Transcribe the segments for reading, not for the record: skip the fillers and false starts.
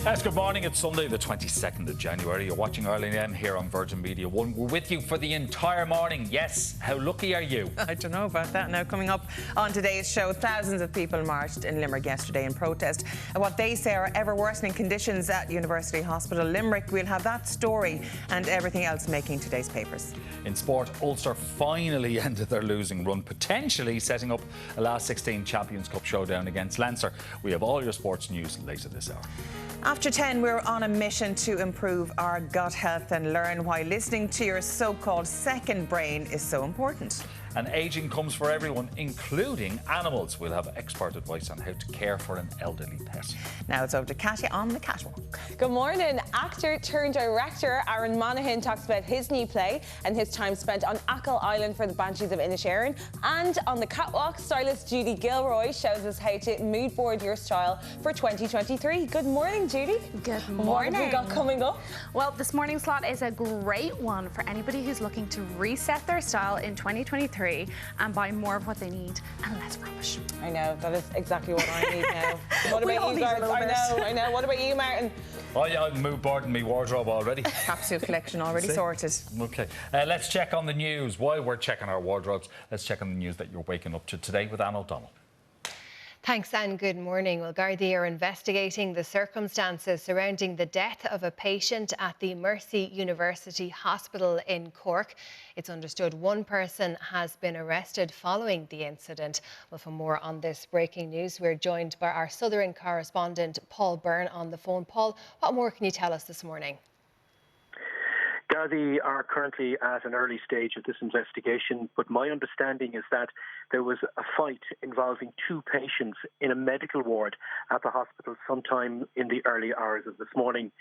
Yes, good morning. It's Sunday, the 22nd of January. You're watching Early AM here on Virgin Media 1. We're with you for the entire morning. Yes, how lucky are you? I don't know about that. Now, coming up on today's show, thousands of people marched in Limerick yesterday in protest at what they say are ever-worsening conditions at University Hospital Limerick. We'll have that story and everything else making today's papers. In sport, Ulster finally ended their losing run, potentially setting up a last 16 Champions Cup showdown against Leinster. We have all your sports news later this hour. After 10, we're on a mission to improve our gut health and learn why listening to your so-called second brain is so important. And ageing comes for everyone, including animals. We'll have expert advice on how to care for an elderly pet. Now it's over to Katia on the catwalk. Good morning. Actor turned director Aaron Monaghan talks about his new play and his time spent on Achill Island for the Banshees of Inisherin. And on the catwalk, stylist Judy Gilroy shows us how to moodboard your style for 2023. Good morning, Judy. Good morning. What have we got coming up? Well, this morning's slot is a great one for anybody who's looking to reset their style in 2023 and buy more of what they need and less rubbish. I know, that is exactly what I need now. What about you guys? I know. What about you, Martin? Oh yeah, I'm moodboarding my wardrobe already. Capsule collection already sorted. Okay, let's check on the news. While we're checking our wardrobes, let's check on the news that you're waking up to today with Anne O'Donnell. Thanks and good morning. Well, Gardaí are investigating the circumstances surrounding the death of a patient at the Mercy University Hospital in Cork. It's understood one person has been arrested following the incident. Well, for more on this breaking news, we're joined by our Southern correspondent Paul Byrne on the phone. Paul, what more can you tell us this morning? Gardaí are currently at an early stage of this investigation, but my understanding is that there was a fight involving two patients in a medical ward at the hospital sometime in the early hours of this morning.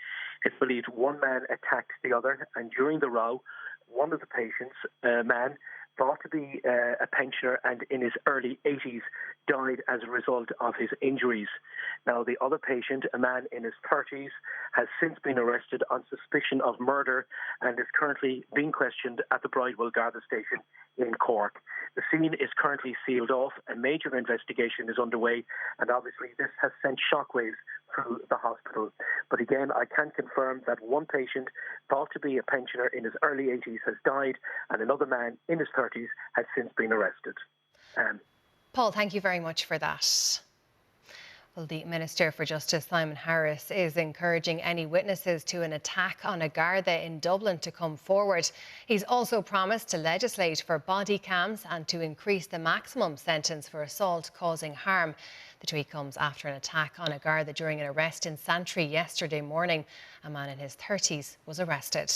It's believed one man attacked the other, and during the row, one of the patients, a man, thought to be a pensioner and in his early 80s, died as a result of his injuries. Now, the other patient, a man in his 30s, has since been arrested on suspicion of murder and is currently being questioned at the Bridewell Garda station in Cork. The scene is currently sealed off. A major investigation is underway, and obviously this has sent shockwaves through the hospital. But again, I can confirm that one patient thought to be a pensioner in his early 80s has died, and another man in his 30s has since been arrested. Paul, thank you very much for that. Well, the Minister for Justice, Simon Harris, is encouraging any witnesses to an attack on a Garda in Dublin to come forward. He's also promised to legislate for body cams and to increase the maximum sentence for assault causing harm. The tweet comes after an attack on a Garda during an arrest in Santry yesterday morning. A man in his 30s was arrested.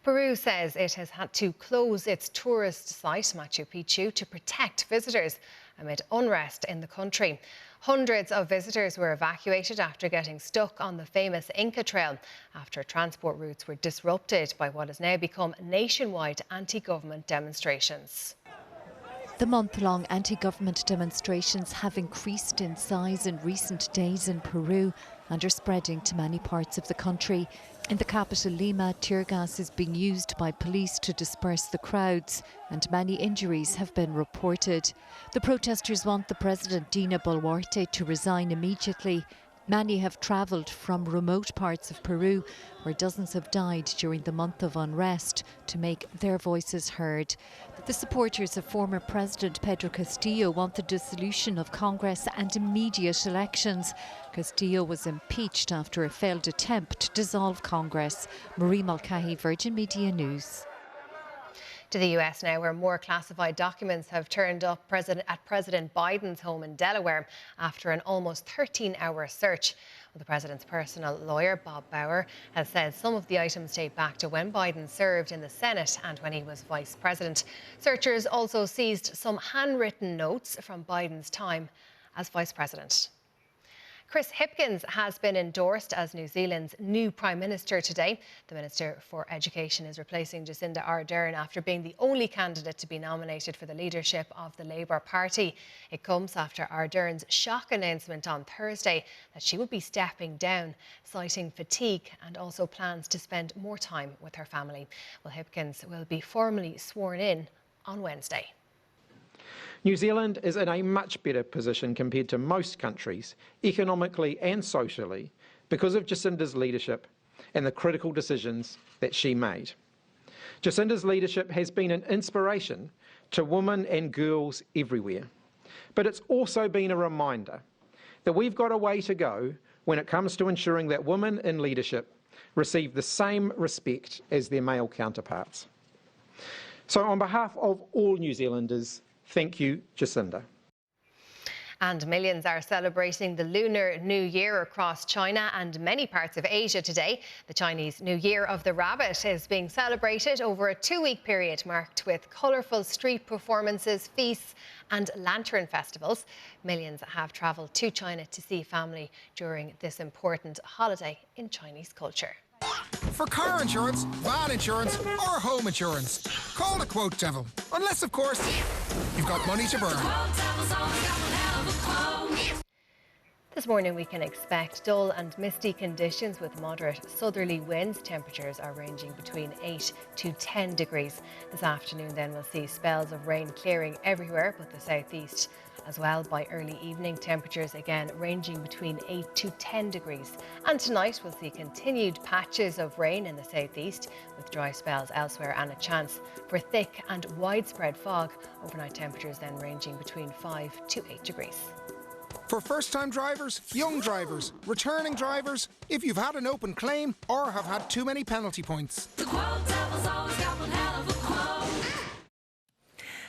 Peru says it has had to close its tourist site, Machu Picchu, to protect visitors amid unrest in the country. Hundreds of visitors were evacuated after getting stuck on the famous Inca Trail after transport routes were disrupted by what has now become nationwide anti-government demonstrations. The month-long anti-government demonstrations have increased in size in recent days in Peru and are spreading to many parts of the country. In the capital Lima, tear gas is being used by police to disperse the crowds, and many injuries have been reported. The protesters want the president, Dina Boluarte, to resign immediately. Many have travelled from remote parts of Peru, where dozens have died during the month of unrest, to make their voices heard. The supporters of former President Pedro Castillo want the dissolution of Congress and immediate elections. Castillo was impeached after a failed attempt to dissolve Congress. Marie Mulcahy, Virgin Media News. To the US now, where more classified documents have turned up at President Biden's home in Delaware after an almost 13-hour search. Well, the president's personal lawyer, Bob Bauer, has said some of the items date back to when Biden served in the Senate and when he was vice president. Searchers also seized some handwritten notes from Biden's time as vice president. Chris Hipkins has been endorsed as New Zealand's new Prime Minister today. The Minister for Education is replacing Jacinda Ardern after being the only candidate to be nominated for the leadership of the Labour Party. It comes after Ardern's shock announcement on Thursday that she would be stepping down, citing fatigue and also plans to spend more time with her family. Well, Hipkins will be formally sworn in on Wednesday. New Zealand is in a much better position compared to most countries, economically and socially, because of Jacinda's leadership and the critical decisions that she made. Jacinda's leadership has been an inspiration to women and girls everywhere, but it's also been a reminder that we've got a way to go when it comes to ensuring that women in leadership receive the same respect as their male counterparts. So on behalf of all New Zealanders, thank you, Jacinda. And millions are celebrating the Lunar New Year across China and many parts of Asia today. The Chinese New Year of the Rabbit is being celebrated over a 2-week period marked with colourful street performances, feasts and lantern festivals. Millions have travelled to China to see family during this important holiday in Chinese culture. For car insurance, van insurance or home insurance, call the Quote Devil. Unless, of course, you've got money to burn. This morning we can expect dull and misty conditions with moderate southerly winds. Temperatures are ranging between 8 to 10 degrees. This afternoon then we'll see spells of rain clearing everywhere but the southeast as well. By early evening, temperatures again ranging between 8 to 10 degrees. And tonight we'll see continued patches of rain in the southeast with dry spells elsewhere and a chance for thick and widespread fog. Overnight temperatures then ranging between 5 to 8 degrees. For first-time drivers, young drivers, returning drivers, if you've had an open claim or have had too many penalty points.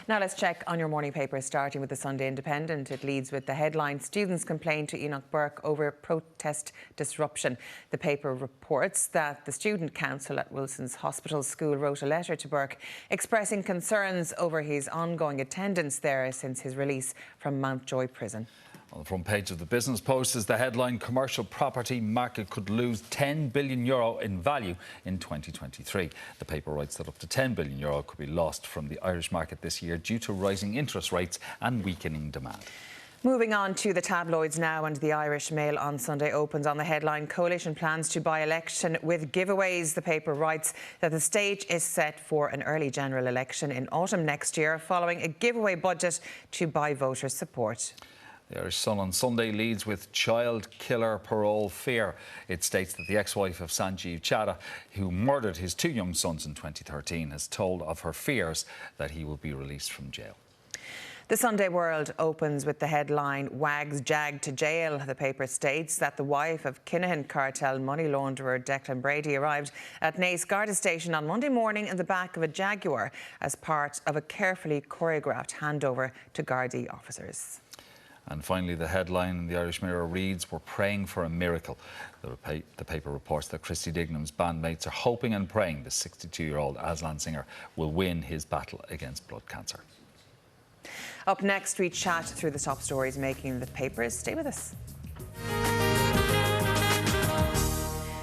Now let's check on your morning paper, starting with the Sunday Independent. It leads with the headline, Students Complain to Oonagh Burke Over Protest Disruption. The paper reports that the Student Council at Wilson's Hospital School wrote a letter to Burke expressing concerns over his ongoing attendance there since his release from Mountjoy Prison. On the front page of the Business Post is the headline, Commercial property market could lose €10 billion in value in 2023. The paper writes that up to €10 billion could be lost from the Irish market this year due to rising interest rates and weakening demand. Moving on to the tabloids now, and the Irish Mail on Sunday opens on the headline, Coalition plans to buy election with giveaways. The paper writes that the stage is set for an early general election in autumn next year following a giveaway budget to buy voter support. The Irish Sun on Sunday leads with child killer parole fear. It states that the ex-wife of Sanjeev Chadha, who murdered his 2 young sons in 2013, has told of her fears that he will be released from jail. The Sunday World opens with the headline, Wags Jagged to Jail. The paper states that the wife of Kinahan cartel money launderer Declan Brady arrived at Naas Garda station on Monday morning in the back of a Jaguar as part of a carefully choreographed handover to Gardaí officers. And finally, the headline in the Irish Mirror reads, We're praying for a miracle. The paper reports that Christy Dignam's bandmates are hoping and praying the 62-year-old Aslan singer will win his battle against blood cancer. Up next, we chat through the top stories making the papers. Stay with us.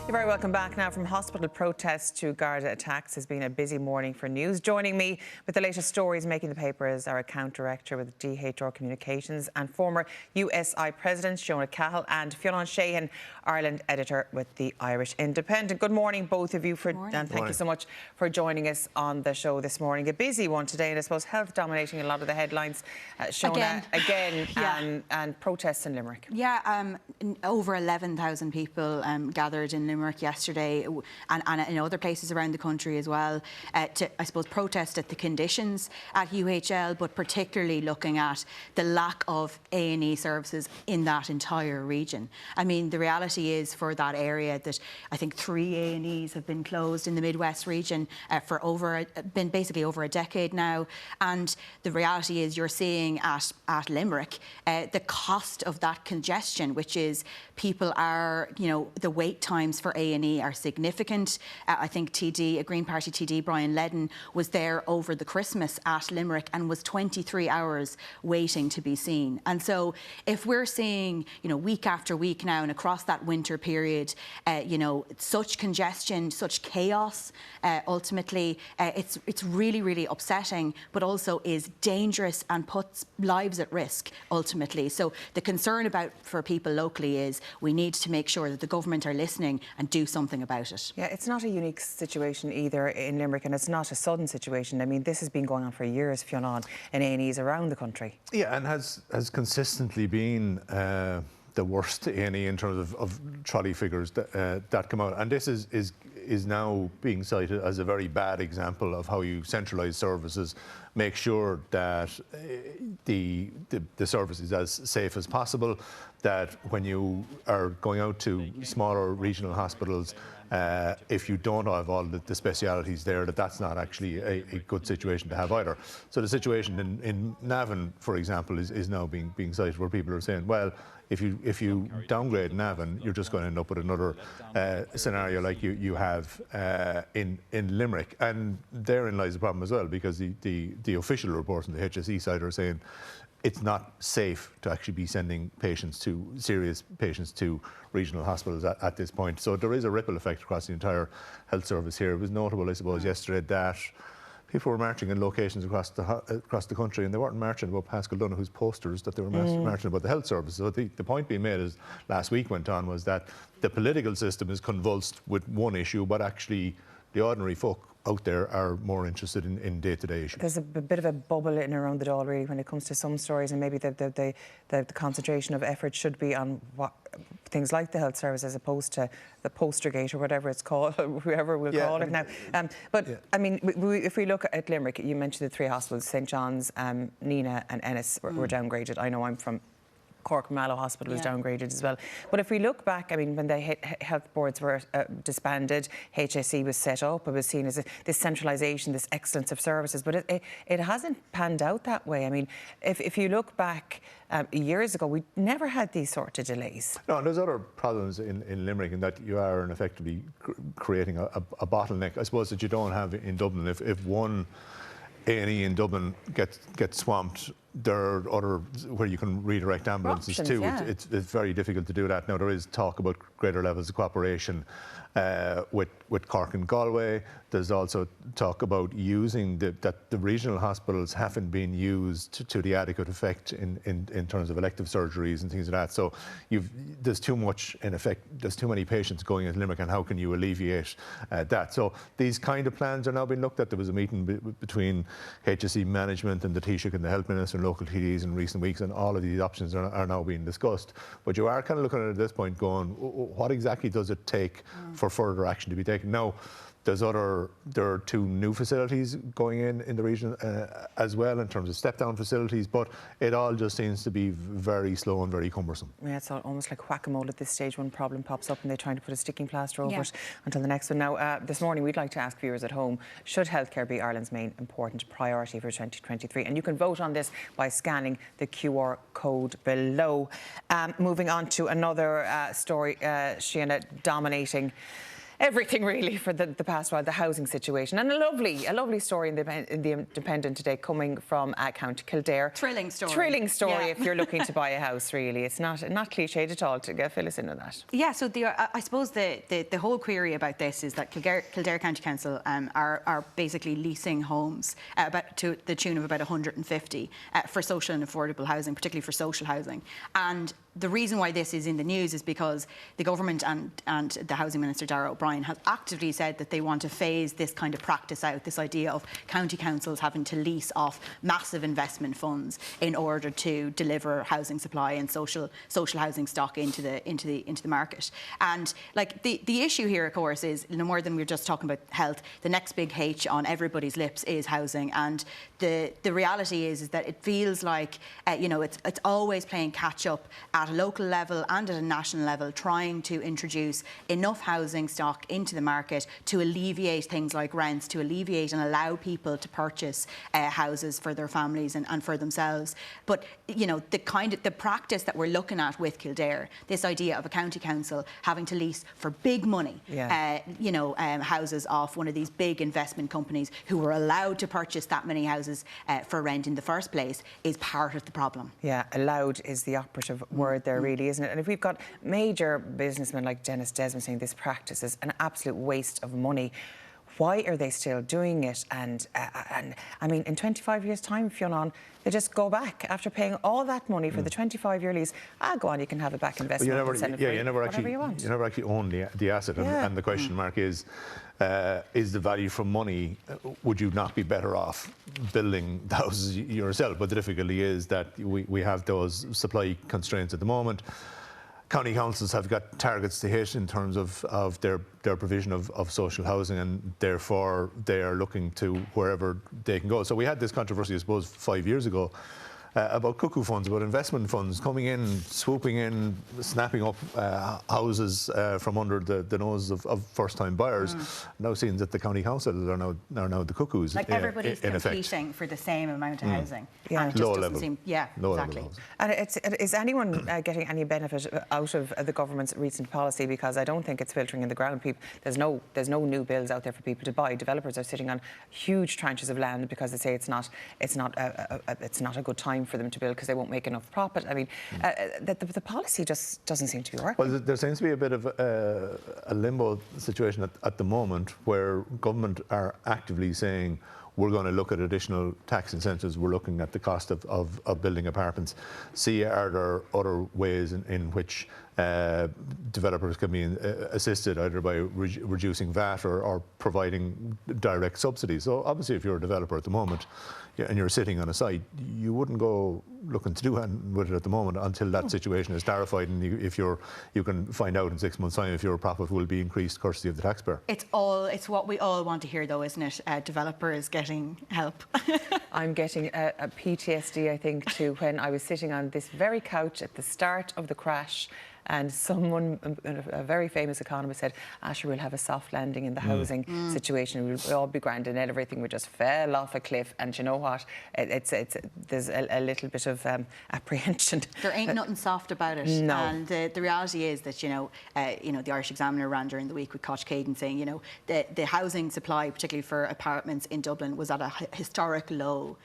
You're very welcome back now. From hospital protests to Garda attacks has been a busy morning for news. Joining me with the latest stories making the papers are account director with DHR Communications and former USI President Fiona Cahill, and Fionn Sheahan, Ireland editor with the Irish Independent. Good morning, both of you, and thank you so much for joining us on the show this morning. A busy one today, and I suppose health dominating a lot of the headlines. Fiona, again yeah. and protests in Limerick. Yeah, over 11,000 people gathered in Limerick yesterday, and in other places around the country as well, to, I suppose, protest at the conditions at UHL, but particularly looking at the lack of A&E services in that entire region. I mean, the reality is for that area that I think 3 A&Es have been closed in the Midwest region for basically over a decade now, and the reality is you're seeing at Limerick the cost of that congestion, which is people are, the wait times for A&E are significant. I think a Green Party TD, Brian Ledden, was there over the Christmas at Limerick and was 23 hours waiting to be seen. And so if we're seeing, week after week now and across that winter period, such congestion, such chaos, ultimately, it's really, really upsetting, but also is dangerous and puts lives at risk, ultimately. So the concern for people locally is we need to make sure that the government are listening and do something about it. Yeah, it's not a unique situation either in Limerick, and it's not a sudden situation. I mean, this has been going on for years, Fionn, in A&Es around the country. Yeah, and has consistently been the worst A&E in terms of trolley figures that come out. And this is now being cited as a very bad example of how you centralise services, make sure that the service is as safe as possible, that when you are going out to smaller regional hospitals, if you don't have all the specialities there, that's not actually a good situation to have either. So the situation in Navan, for example, is now being cited, where people are saying, well, if you downgrade Navan, you're just going to end up with another scenario like you have in Limerick. And therein lies the problem as well, because the official reports on the HSE side are saying it's not safe to actually be sending serious patients to regional hospitals at this point. So there is a ripple effect across the entire health service here. It was notable, I suppose, yesterday that people were marching in locations across the country, and they weren't marching about Pascal Donoghue's posters, that they were marching about the health service. So the point being made, as last week went on, was that the political system is convulsed with one issue, but actually the ordinary folk out there are more interested in day-to-day issues. There's a bit of a bubble in around the Dáil, really, when it comes to some stories, and maybe the concentration of effort should be on things like the health service, as opposed to the poster gate or whatever it's called, whoever we'll call it now. I mean, if we look at Limerick, you mentioned the three hospitals, St. John's, Nina and Ennis were downgraded. I know I'm from Cork. Mallow Hospital was downgraded as well. But if we look back, I mean, when the health boards were disbanded, HSE was set up. It was seen as this centralisation, this excellence of services. But it hasn't panned out that way. I mean, if you look back years ago, we never had these sort of delays. No, and there's other problems in Limerick, in that you are effectively creating a bottleneck, I suppose, that you don't have in Dublin. If one A&E in Dublin gets swamped, there are other where you can redirect ambulances options, too. Yeah. It's very difficult to do that. Now, there is talk about greater levels of cooperation with Cork and Galway. There's also talk about using that the regional hospitals haven't been used to the adequate effect in terms of elective surgeries and things like that. So there's too much, in effect, there's too many patients going into Limerick, and how can you alleviate that? So these kind of plans are now being looked at. There was a meeting between HSE management and the Taoiseach and the Health Minister and local TDs in recent weeks, and all of these options are now being discussed. But you are kind of looking at it at this point going, what exactly does it take for further action to be taken? Now, there are two new facilities going in the region as well, in terms of step-down facilities, but it all just seems to be very slow and very cumbersome. Yeah, it's almost like whack-a-mole at this stage. One problem pops up and they're trying to put a sticking plaster over it until the next one. Now, this morning we'd like to ask viewers at home, should healthcare be Ireland's main important priority for 2023? And you can vote on this by scanning the QR code below. Moving on to another story, Sienna, dominating everything really for the past while, the housing situation, and a lovely story in the Independent today, coming from County Kildare. Thrilling story if you're looking to buy a house. Really, it's not cliched at all. To fill us in on that. Yeah, so I suppose the whole query about this is that Kildare County Council are basically leasing homes to the tune of about 150 for social and affordable housing, particularly for social housing. And the reason why this is in the news is because the government and the Housing Minister, Darragh O'Brien, has actively said that they want to phase this kind of practice out, this idea of county councils having to lease off massive investment funds in order to deliver housing supply and social housing stock into the market. And like the issue here, of course, is no more than we're just talking about health. The next big H on everybody's lips is housing, and the reality is that it feels like it's always playing catch up at a local level and at a national level, trying to introduce enough housing stock into the market to alleviate things like rents, to alleviate and allow people to purchase houses for their families and for themselves. But the practice that we're looking at with Kildare, this idea of a county council having to lease for big money, houses off one of these big investment companies who were allowed to purchase that many houses for rent in the first place, is part of the problem. Yeah, allowed is the operative word there, really, isn't it? And if we've got major businessmen like Dennis Desmond saying this practice is an absolute waste of money, why are they still doing it? And I mean, in 25 years' time, Fionn, they just go back after paying all that money for the 25-year lease. Go on, you can have it back investment. You never actually own the asset, and the question mark is the value for money? Would you not be better off building the houses yourself? But the difficulty is that we have those supply constraints at the moment. county councils have got targets to hit in terms of their provision of social housing, and therefore they are looking to wherever they can go. So we had this controversy, I suppose, 5 years ago about cuckoo funds, about investment funds coming in, swooping in, snapping up houses from under the nose of first-time buyers. Now seeing that the county councils are now the cuckoos. Like everybody's in competing effect for the same amount of housing. Yeah. And it just doesn't seem, exactly. And is anyone getting any benefit out of the government's recent policy? Because I don't think it's filtering in the ground. People, there's no new bills out there for people to buy. Developers are sitting on huge tranches of land because they say it's not a good time for them to build because they won't make enough profit. I mean, the policy just doesn't seem to be working. Well, there seems to be a bit of a limbo situation at the moment where government are actively saying we're going to look at additional tax incentives, we're looking at the cost of building apartments, see are there other ways in which developers can be assisted either by reducing VAT or providing direct subsidies. So obviously if you're a developer at the moment and you're sitting on a site, you wouldn't go looking to do anything with it at the moment until that situation is clarified, and you can find out in 6 months' time if your profit will be increased courtesy of the taxpayer. It's what we all want to hear, though, isn't it? Developers getting help. I'm getting a PTSD, I think, to when I was sitting on this very couch at the start of the crash, and someone, a very famous economist, said, Asher, we'll have a soft landing in the housing situation. We'll all be grand and everything. We just fell off a cliff. And you know what? There's a little bit of apprehension. There ain't nothing soft about it. No. And the reality is that, the Irish Examiner ran during the week with Koch Caden saying, the housing supply, particularly for apartments in Dublin, was at a historic low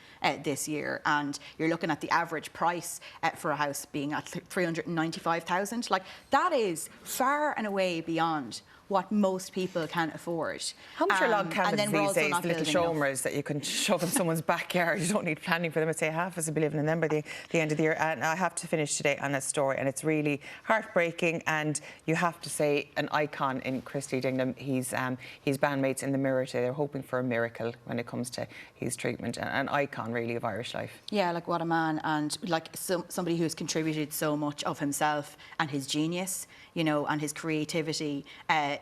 this year. And you're looking at the average price for a house being at 395,000. Like, that is far and away beyond what most people can afford. How much are log cabins these days? The little showmers that you can shove in someone's backyard. You don't need planning for them. I'd say half of us will be living in them by the end of the year. And I have to finish today on a story, and it's really heartbreaking. And you have to say, an icon in Christy Dingham. His bandmates in the Mirror today, they're hoping for a miracle when it comes to his treatment. An icon, really, of Irish life. Yeah, like, what a man. And like somebody who's contributed so much of himself and his genius, and his creativity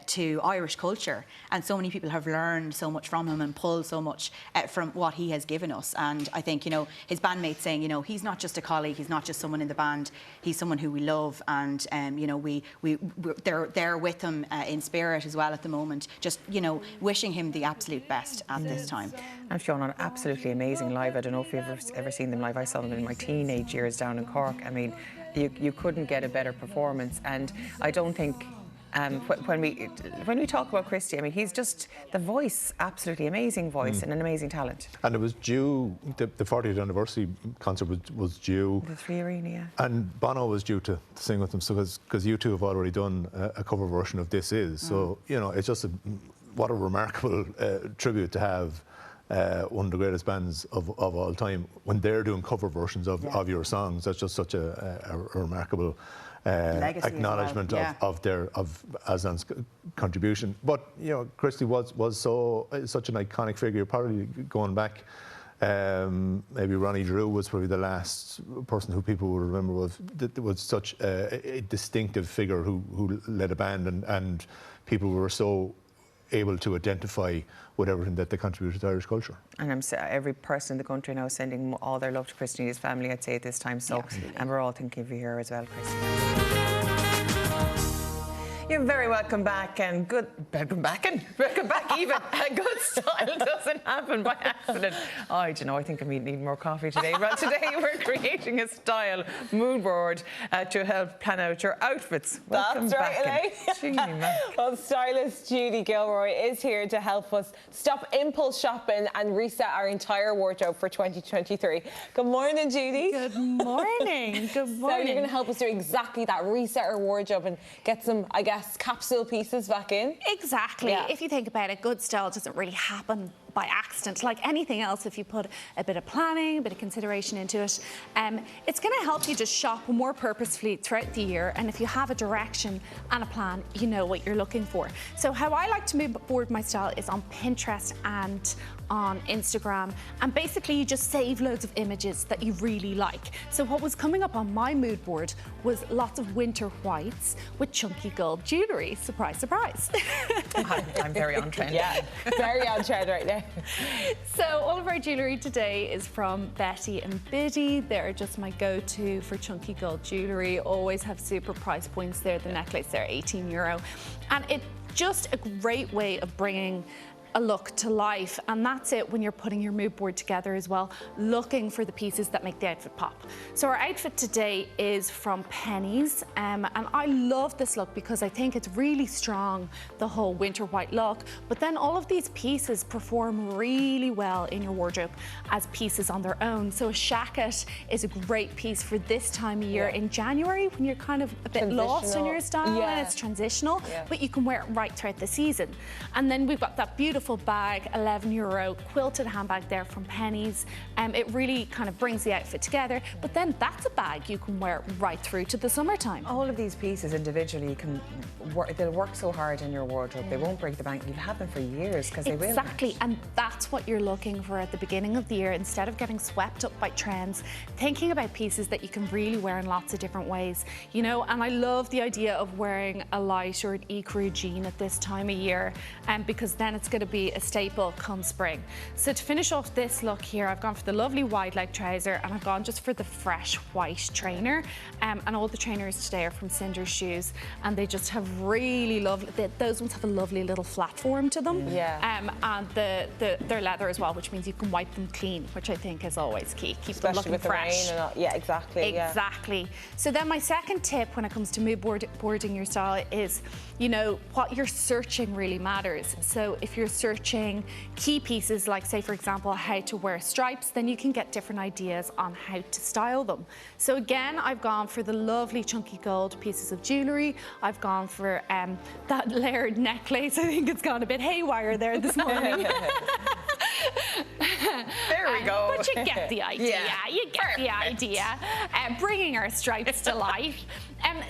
to Irish culture. And so many people have learned so much from him and pulled so much from what he has given us. And I think, his bandmates saying, he's not just a colleague, he's not just someone in the band, he's someone who we love. And, they're there with him in spirit as well at the moment, just, wishing him the absolute best at this time. And Fiona, absolutely amazing live. I don't know if you've ever seen them live. I saw them in my teenage years down in Cork. I mean, you couldn't get a better performance. And I don't think when we talk about Christy, I mean, he's just the voice, absolutely amazing voice and an amazing talent. And it was due, the 40th anniversary concert was due. The Three Arena, yeah. And Bono was due to sing with them, so because you two have already done a cover version of This Is. So, it's just what a remarkable tribute to have one of the greatest bands of all time when they're doing cover versions of your songs. That's just such a remarkable acknowledgement of Aslan's contribution. But Christy was such an iconic figure. Probably going back, maybe Ronnie Drew was probably the last person who people would remember was such a distinctive figure who led a band, and people were so able to identify with everything that they contributed to Irish culture. And every person in the country now sending all their love to Christy and his family, I'd say, at this time. So, and we're all thinking of you here as well, Christy. You're very welcome back, and welcome back even. Good style doesn't happen by accident. I think I need more coffee today. Well, today we're creating a style mood board to help plan out your outfits. Welcome back. Well, Stylist Judy Gilroy is here to help us stop impulse shopping and reset our entire wardrobe for 2023. Good morning, Judy. Good morning. Good morning. So you're going to help us do exactly that, reset our wardrobe and get some, capsule pieces back in. Exactly. Yeah. If you think about it, good style doesn't really happen by accident. Like anything else, if you put a bit of planning, a bit of consideration into it, it's going to help you just shop more purposefully throughout the year. And if you have a direction and a plan, you know what you're looking for. So how I like to mood board my style is on Pinterest and on Instagram, and basically you just save loads of images that you really like. So what was coming up on my mood board was lots of winter whites with chunky gold jewellery. Surprise, surprise. I'm very on trend. Yeah, very on trend right now. So all of our jewellery today is from Betty and Biddy. They're just my go-to for chunky gold jewellery. Always have super price points there. The necklace there, €18. And it's just a great way of bringing a look to life, and that's it when you're putting your mood board together as well, looking for the pieces that make the outfit pop. So our outfit today is from Pennies, and I love this look because I think it's really strong, the whole winter white look, but then all of these pieces perform really well in your wardrobe as pieces on their own. So a shacket is a great piece for this time of year in January when you're kind of a bit lost in your style and it's transitional, but you can wear it right throughout the season. And then we've got that beautiful bag, €11 quilted handbag there from Pennies. It really kind of brings the outfit together, but then that's a bag you can wear right through to the summertime. All of these pieces individually they'll work so hard in your wardrobe. They won't break the bank. You'll have them for years because they will. Exactly, and that's what you're looking for at the beginning of the year. Instead of getting swept up by trends, thinking about pieces that you can really wear in lots of different ways, you know. And I love the idea of wearing a light or an ecru jean at this time of year, because then it's going to be a staple come spring. So to finish off this look here, I've gone for the lovely wide leg trouser, and I've gone just for the fresh white trainer, and all the trainers today are from Cinder's Shoes, and they just have really lovely, those ones have a lovely little flat form to them, and they're leather as well, which means you can wipe them clean, which I think is always key. Keep them looking fresh. The rain and all. Exactly. So then my second tip when it comes to mood boarding your style is, you know, what you're searching really matters. So if you're searching key pieces, like say for example how to wear stripes, then you can get different ideas on how to style them. So again, I've gone for the lovely chunky gold pieces of jewellery. I've gone for that layered necklace. I think it's gone a bit haywire there this morning. There we go. But you get the idea. You get the idea. Bringing our stripes to life.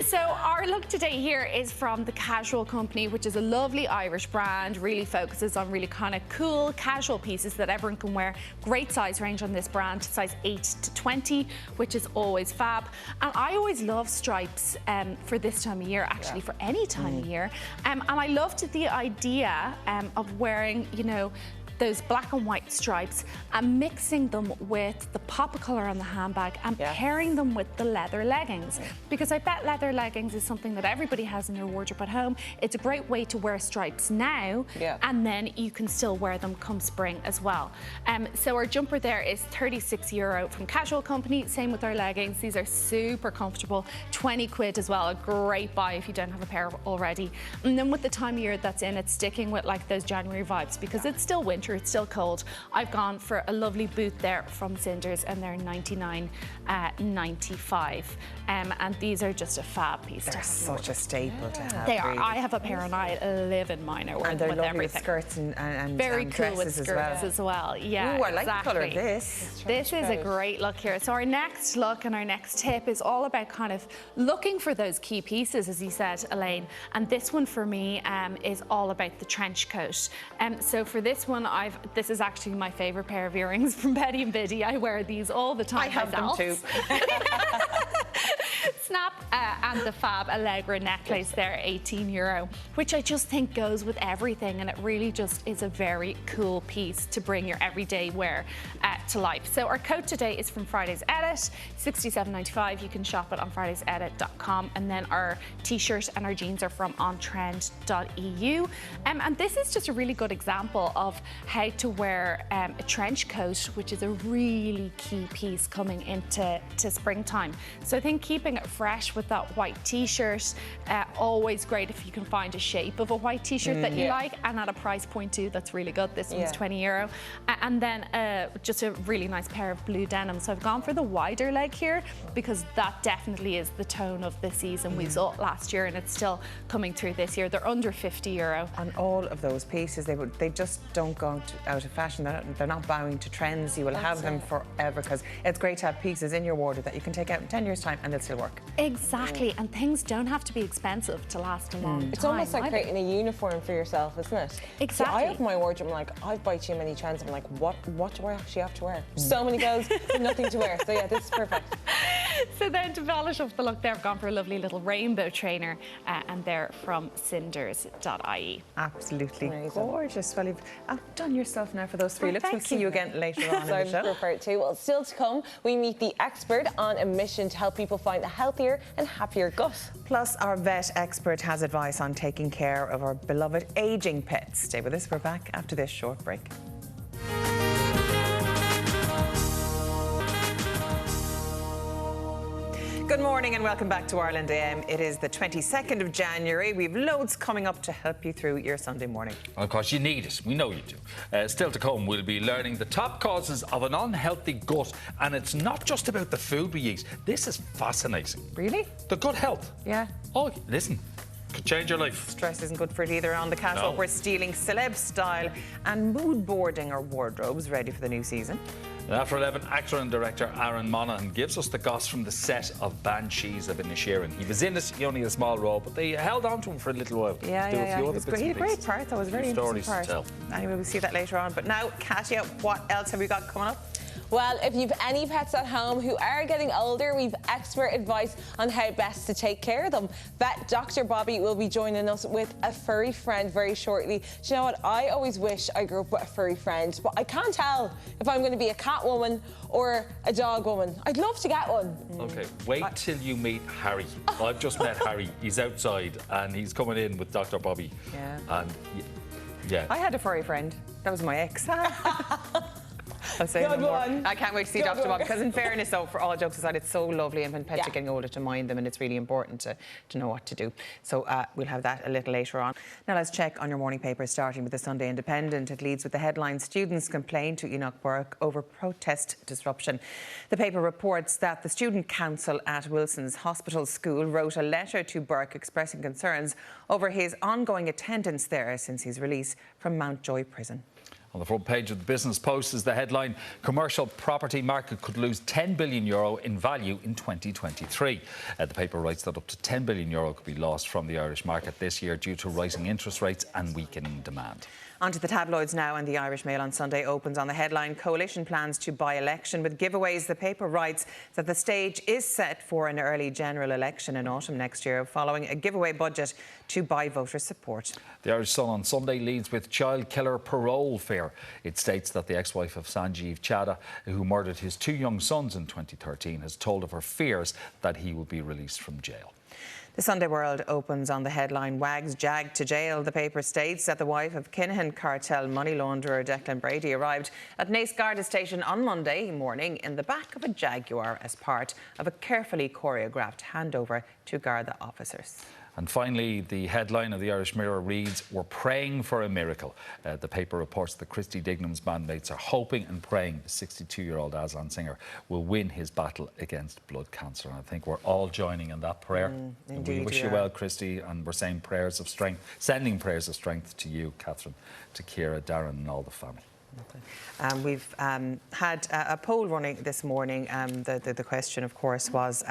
So our look today here is from the Casual Company, which is a lovely Irish brand, really focuses on really kind of cool casual pieces that everyone can wear. Great size range on this brand, size 8 to 20, which is always fab. And I always love stripes for this time of year, actually for any time of year. And I loved the idea of wearing, you know, those black and white stripes and mixing them with the pop of colour on the handbag and pairing them with the leather leggings, because I bet leather leggings is something that everybody has in their wardrobe at home. It's a great way to wear stripes now, and then you can still wear them come spring as well. So our jumper there is €36 from Casual Company. Same with our leggings. These are super comfortable. 20 quid as well. A great buy if you don't have a pair already. And then with the time of year that's in, it's sticking with like those January vibes, because it's still winter. It's still cold. I've gone for a lovely boot there from Cinder's, and they're $99.95. And these are just a fab piece. They're such a staple to have. They are. I have a pair and I live in mine. I wear and them they're with lovely everything. With skirts and very cool with skirts as well. Yeah, ooh, I like the colour of this. This is a great look here. So our next look and our next tip is all about kind of looking for those key pieces, as you said, Elaine. And this one for me is all about the trench coat. So for this one, this is actually my favourite pair of earrings from Betty and Biddy. I wear these all the time. I have them too. Snap and the fab Allegra necklace there, €18, which I just think goes with everything, and it really just is a very cool piece to bring your everyday wear to life. So our coat today is from Friday's Edit, $67.95. You can shop it on fridaysedit.com, and then our t-shirt and our jeans are from ontrend.eu. And this is just a really good example of how to wear a trench coat, which is a really key piece coming into springtime. So I think keeping it fresh fresh with that white t-shirt. Always great if you can find a shape of a white t-shirt that you like, and at a price point too that's really good. This one's €20. And then just a really nice pair of blue denim. So I've gone for the wider leg here because that definitely is the tone of the season. We saw it last year and it's still coming through this year. They're under €50. And all of those pieces, they just don't go out of fashion. They're not bowing to trends. You will have them forever, because it's great to have pieces in your wardrobe that you can take out in 10 years' time and they'll still work. Exactly, and things don't have to be expensive to last a long time. It's almost like creating a uniform for yourself, isn't it? Exactly. See, I open my wardrobe, I'm like, I buy too many trends. I'm like, what do I actually have to wear? So many clothes, but nothing to wear. So yeah, this is perfect. So then to polish up the look there, I've gone for a lovely little rainbow trainer, and they're from cinders.ie. Absolutely gorgeous. Well, you've outdone yourself now for those 3 looks. We'll see you again later on in the show. Prefer it too. Well, still to come, we meet the expert on a mission to help people find a healthier and happier gut. Plus, our vet expert has advice on taking care of our beloved ageing pets. Stay with us. We're back after this short break. Good morning and welcome back to Ireland AM. It is the 22nd of January. We've loads coming up to help you through your Sunday morning. Of course, you need it. We know you do. Still to come, we'll be learning the top causes of an unhealthy gut. And it's not just about the food we eat. This is fascinating. Really? The gut health. Yeah. Oh, listen. Could change your life. Stress isn't good for it either. On the catwalk, we're stealing celeb style and mood boarding our wardrobes ready for the new season. And after 11, actor and director Aaron Monaghan gives us the goss from the set of Banshees of Inisherin. He was in it, he only had a small role, but they held on to him for a little while. Yeah. He had a great part. That was a very interesting part. To tell. Anyway, we'll see that later on. But now, Katia, what else have we got coming up? Well, if you've any pets at home who are getting older, we've expert advice on how best to take care of them. Vet Dr Bobby will be joining us with a furry friend very shortly. Do you know what? I always wish I grew up with a furry friend, but I can't tell if I'm going to be a cat woman or a dog woman. I'd love to get one. OK, wait till you meet Harry. I've just met Harry. He's outside and he's coming in with Dr Bobby. Yeah. And yeah. I had a furry friend. That was my ex. I'll say Good no more. one. I can't wait to see Dr. Bob, because in fairness, though, for all jokes aside, it's so lovely, and when pets are getting older, to mind them, and it's really important to know what to do. So we'll have that a little later on. Now let's check on your morning paper, starting with the Sunday Independent. It leads with the headline, Students Complain to Oonagh O'Hagan over protest disruption. The paper reports that the Student Council at Wilson's Hospital School wrote a letter to Burke expressing concerns over his ongoing attendance there since his release from Mountjoy Prison. On the front page of the Business Post is the headline, Commercial property market could lose €10 billion in value in 2023. The paper writes that up to €10 billion could be lost from the Irish market this year due to rising interest rates and weakening demand. Onto the tabloids now, and the Irish Mail on Sunday opens on the headline, Coalition plans to by-election with giveaways. The paper writes that the stage is set for an early general election in autumn next year, following a giveaway budget to buy voter support. The Irish Sun on Sunday leads with child killer parole fear. It states that the ex-wife of Sanjeev Chadha, who murdered his 2 young sons in 2013, has told of her fears that he will be released from jail. The Sunday World opens on the headline, Wags jagged to jail. The paper states that the wife of Kinahan cartel money launderer Declan Brady arrived at Naas Garda station on Monday morning in the back of a Jaguar as part of a carefully choreographed handover to Garda officers. And finally, the headline of the Irish Mirror reads, We're praying for a miracle. The paper reports that Christy Dignam's bandmates are hoping and praying the 62-year-old Aslan singer will win his battle against blood cancer. And I think we're all joining in that prayer. Indeed, we wish you well, Christy, and we're saying prayers of strength, sending prayers of strength to you, Catherine, to Ciara, Darren and all the family. Okay. We've had a poll running this morning. The question, of course, was...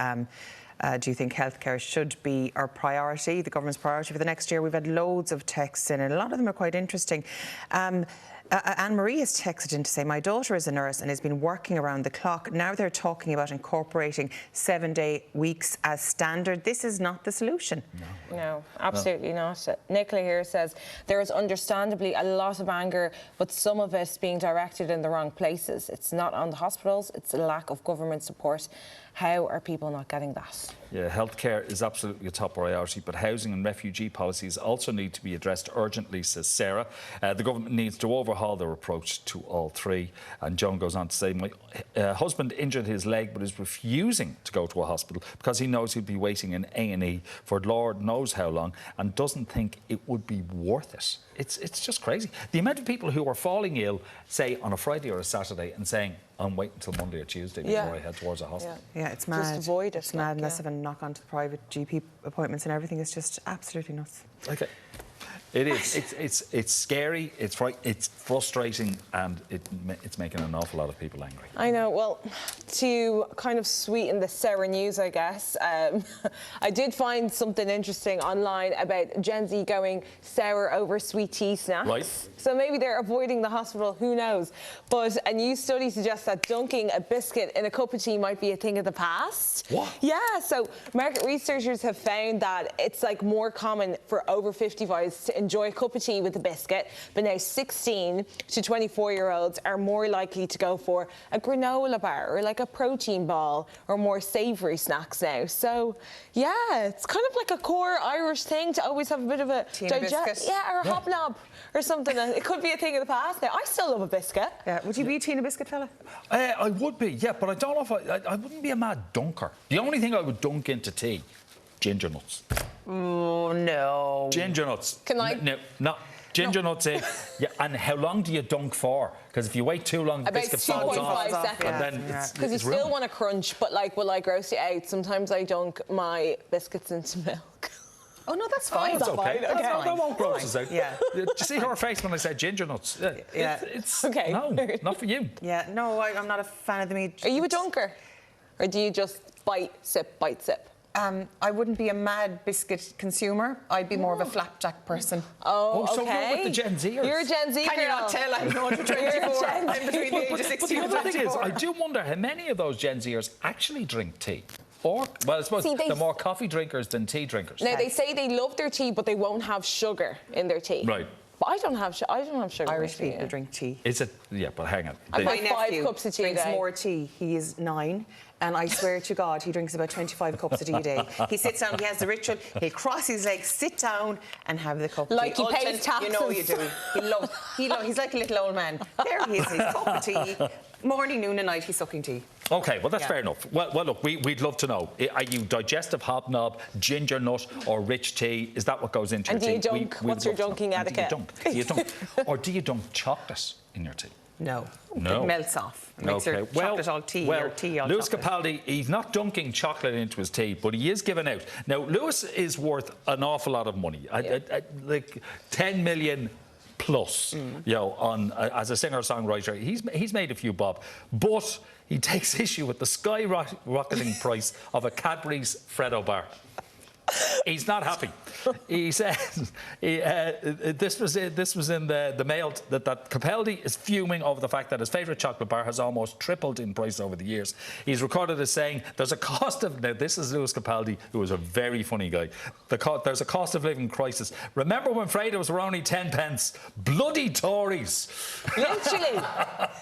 do you think healthcare should be our priority, the government's priority for the next year? We've had loads of texts in, and a lot of them are quite interesting. Anne-Marie has texted in to say, my daughter is a nurse and has been working around the clock. Now they're talking about incorporating 7-day weeks as standard. This is not the solution. No, absolutely not. Nicola here says, there is understandably a lot of anger, but some of it being directed in the wrong places. It's not on the hospitals, it's a lack of government support. How are people not getting that? Yeah, healthcare is absolutely a top priority, but housing and refugee policies also need to be addressed urgently, says Sarah. The government needs to overhaul overhaul their approach to all three. And Joan goes on to say, my husband injured his leg but is refusing to go to a hospital because he knows he'll be waiting in A&E for Lord knows how long and doesn't think it would be worth it. It's just crazy. The amount of people who are falling ill, say, on a Friday or a Saturday and saying, I'm waiting until Monday or Tuesday before I head towards a hospital. Yeah, it's mad. Just avoid it. It's mad unless they have a knock onto the private GP appointments and everything. It's just absolutely nuts. Okay. It is. It's scary, it's frustrating, and it's making an awful lot of people angry. I know. Well, to kind of sweeten the sour news, I guess, I did find something interesting online about Gen Z going sour over sweet tea snacks. Right. So maybe they're avoiding the hospital, who knows? But a new study suggests that dunking a biscuit in a cup of tea might be a thing of the past. What? Yeah, so market researchers have found that it's like more common for over 55s to enjoy a cup of tea with a biscuit, but now 16 to 24-year-olds are more likely to go for a granola bar or like a protein ball or more savoury snacks now. So, yeah, it's kind of like a core Irish thing to always have a bit of a biscuit. Yeah, or a hobnob or something. It could be a thing of the past now. I still love a biscuit. Yeah, would you be a Tina biscuit fella? I would be, yeah, but I don't know if I wouldn't be a mad dunker. The only thing I would dunk into tea, ginger nuts. Oh, no. Ginger nuts. Can I? No. Ginger nuts in. Yeah, and how long do you dunk for? Because if you wait too long, the About biscuit falls off. 2.5 seconds. And then Because you still want to crunch, but like, will I gross you out? Sometimes I dunk my biscuits into milk. Oh, no, that's fine. That's okay. That's That fine. won't gross us out. Yeah. Did you see her face when I said ginger nuts? Yeah. It's Okay. No, not for you. Yeah, no, I'm not a fan of the meat. Are you a dunker? Or do you just bite, sip, bite, sip? I wouldn't be a mad biscuit consumer. I'd be more of a flapjack person. Oh, so okay. you're with the Gen Zers. You're a Gen Z Can you not tell I'm not 24? I'm between the ages of 16 But and the other thing is, 24. I do wonder how many of those Gen Zers actually drink tea. Or, well, I suppose they're more coffee drinkers than tea drinkers. Now, they say they love their tea, but they won't have sugar in their tea. Right. But I don't have sugar. Irish in my tea, people drink tea. Is it? Yeah, but hang on. I've My had 5 nephew cups of tea a drinks day. more tea. He is 9, and I swear to God, he drinks about 25 cups of tea a day. He sits down, he has the ritual, he'll cross his legs, sit down, and have the cup of Like tea. he pays taxes. You know you do. He's like a little old man. There he is, his cup of tea. Morning, noon and night, he's sucking tea. OK, well, that's fair enough. Well, look, we'd love to know. Are you digestive hobnob, ginger nut or rich tea? Is that what goes into And your tea? do you dunk? What's your dunking etiquette? Do you dunk? Or do you dunk chocolate in your tea? No. No. It melts off. It makes your chocolate all tea or tea all Lewis chocolate. Capaldi, he's not dunking chocolate into his tea, but he is giving out. Now, Lewis is worth an awful lot of money. Like 10 million plus, you know, as a singer-songwriter. He's made a few bob, but he takes issue with the skyrocketing price of a Cadbury's Freddo bar. He's not happy. He says this was in the Mail that Capaldi is fuming over the fact that his favourite chocolate bar has almost tripled in price over the years. He's recorded as saying there's a cost of... Now, this is Lewis Capaldi, who is a very funny guy. There's a cost of living crisis. Remember when Freddos were only 10 pence? Bloody Tories. Literally.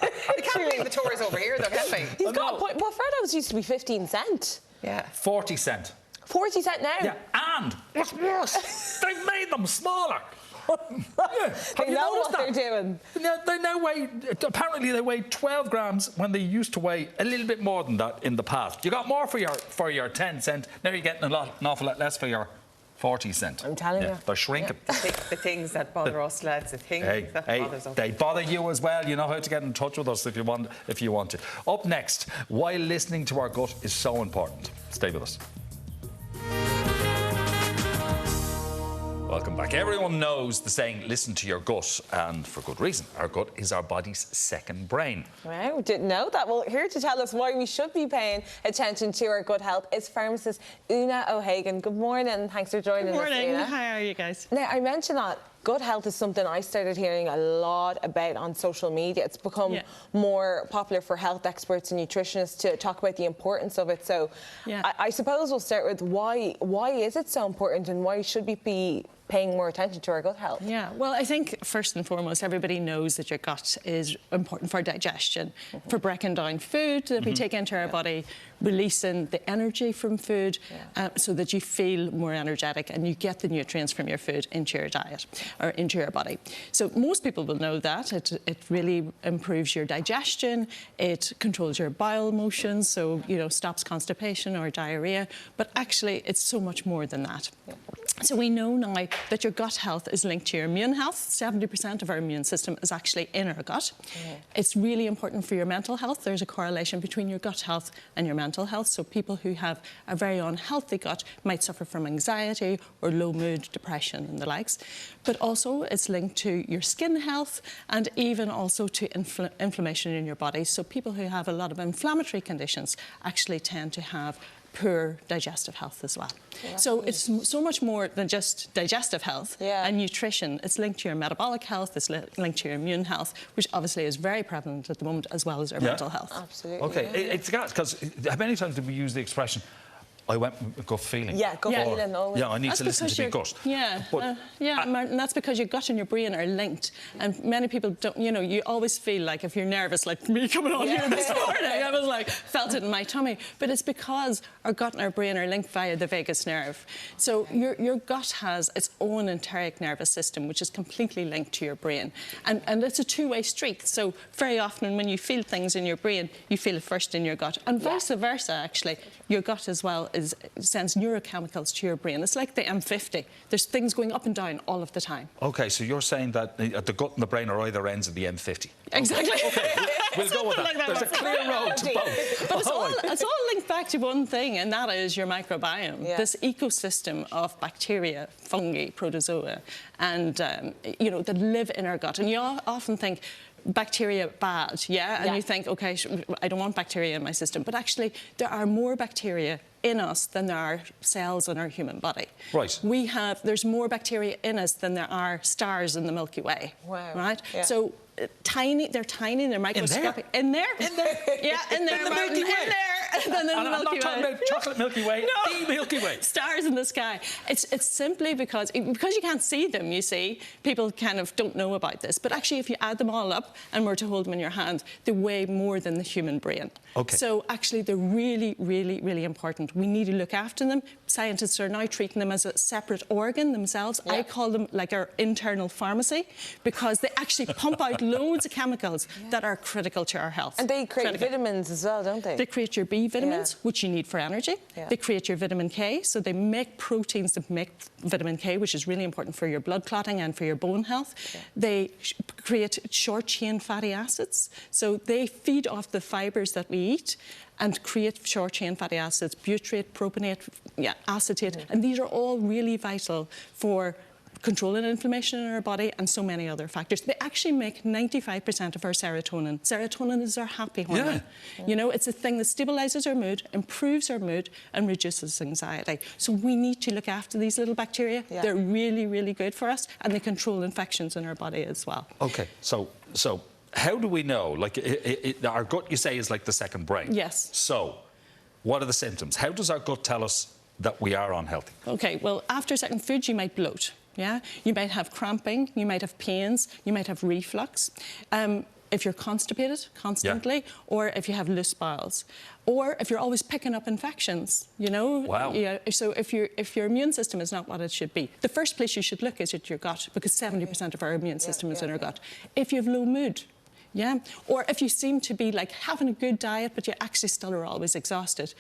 They can't believe the Tories over here, though, can they? He's got a point. Well, Freddos used to be 15 cent. Yeah. 40 cent. 40 cent now. Yeah, and what's worse, they've made them smaller. Yeah. They know what they're doing. They now weigh, apparently they weigh 12 grams when they used to weigh a little bit more than that in the past. You got more for your 10 cent, now you're getting an awful lot less for your 40 cent. I'm telling you. They're shrinking. The things that bother us, lads, the things that bother us. They bother you as well. You know how to get in touch with us if you want to. Up next, why listening to our gut is so important. Stay with us. Welcome back. Everyone knows the saying, listen to your gut, and for good reason. Our gut is our body's second brain. Wow, didn't know that. Well, here to tell us why we should be paying attention to our gut health is pharmacist Oonagh O'Hagan. Good morning. Thanks for joining us, Good morning. Oonagh. How are you guys? Now, I mentioned that gut health is something I started hearing a lot about on social media. It's become more popular for health experts and nutritionists to talk about the importance of it. So I suppose we'll start with why is it so important and why should we be paying more attention to our gut health? Yeah, well, I think first and foremost, everybody knows that your gut is important for digestion, for breaking down food that we take into our body, releasing the energy from food so that you feel more energetic and you get the nutrients from your food into your diet or into your body. So most people will know that. It really improves your digestion, it controls your bowel motions, so, you know, stops constipation or diarrhea, but actually it's so much more than that. So we know now that your gut health is linked to your immune health. 70% of our immune system is actually in our gut. It's really important for your mental health. There's a correlation between your gut health and your mental health. So people who have a very unhealthy gut might suffer from anxiety or low mood, depression and the likes. But also it's linked to your skin health and even also to inflammation in your body. So people who have a lot of inflammatory conditions actually tend to have poor digestive health as well. So it's so much more than just digestive health and nutrition. It's linked to your metabolic health, it's linked to your immune health, which obviously is very prevalent at the moment, as well as our mental health. Absolutely. Okay, it's gas, because how many times did we use the expression, I went with gut feeling? Yeah, gut feeling always. Yeah, I need to listen to my gut. And that's because your gut and your brain are linked. And many people don't, you know, you always feel like if you're nervous, like me coming on here this morning, I was like, felt it in my tummy. But it's because our gut and our brain are linked via the vagus nerve. So your gut has its own enteric nervous system, which is completely linked to your brain. And it's a two-way street. So very often when you feel things in your brain, you feel it first in your gut. And vice versa, actually. Your gut as well sends neurochemicals to your brain. It's like the M50. There's things going up and down all of the time. OK, so you're saying that the gut and the brain are either ends of the M50? Exactly. OK, we'll go with that. Like that. There's a clear road to both. But it's all linked back to one thing, and that is your microbiome. This ecosystem of bacteria, fungi, protozoa, and, you know, that live in our gut. And you often think, bacteria bad, and you think, okay, I don't want bacteria in my system, but actually there are more bacteria in us than there are cells in our human body. Right. There's more bacteria in us than there are stars in the Milky Way. Wow. Right? So they're tiny, they're microscopic. In there? Yeah, in there. In the Milky Way? In there. And I'm not talking about chocolate Milky Way, the Milky Way. Stars in the sky. It's simply because you can't see them, you see, people kind of don't know about this. But actually, if you add them all up and were to hold them in your hand, they weigh more than the human brain. Okay. So actually, they're really, really, really important. We need to look after them. Scientists are now treating them as a separate organ themselves. I call them like our internal pharmacy, because they actually pump out loads of chemicals that are critical to our health. And they create vitamins as well, don't they? They create your B vitamins, which you need for energy. They create your vitamin K, so they make proteins that make vitamin K, which is really important for your blood clotting and for your bone health. They create short-chain fatty acids, so they feed off the fibres that we eat and create short-chain fatty acids, butyrate, propionate, acetate, and these are all really vital for controlling inflammation in our body and so many other factors. They actually make 95% of our serotonin. Serotonin is our happy hormone. You know, it's a thing that stabilises our mood, improves our mood and reduces anxiety. So we need to look after these little bacteria. They're really, really good for us, and they control infections in our body as well. OK, so how do we know? Like, our gut, you say, is like the second brain. Yes. So what are the symptoms? How does our gut tell us that we are unhealthy? OK, well, after certain foods, you might bloat. You might have cramping, you might have pains, you might have reflux. If you're constipated constantly, or if you have loose bowels, or if you're always picking up infections, you know. Wow. So if your immune system is not what it should be, the first place you should look is at your gut, because 70% of our immune system is in our gut. If you have low mood, or if you seem to be like having a good diet, but you actually still are always exhausted,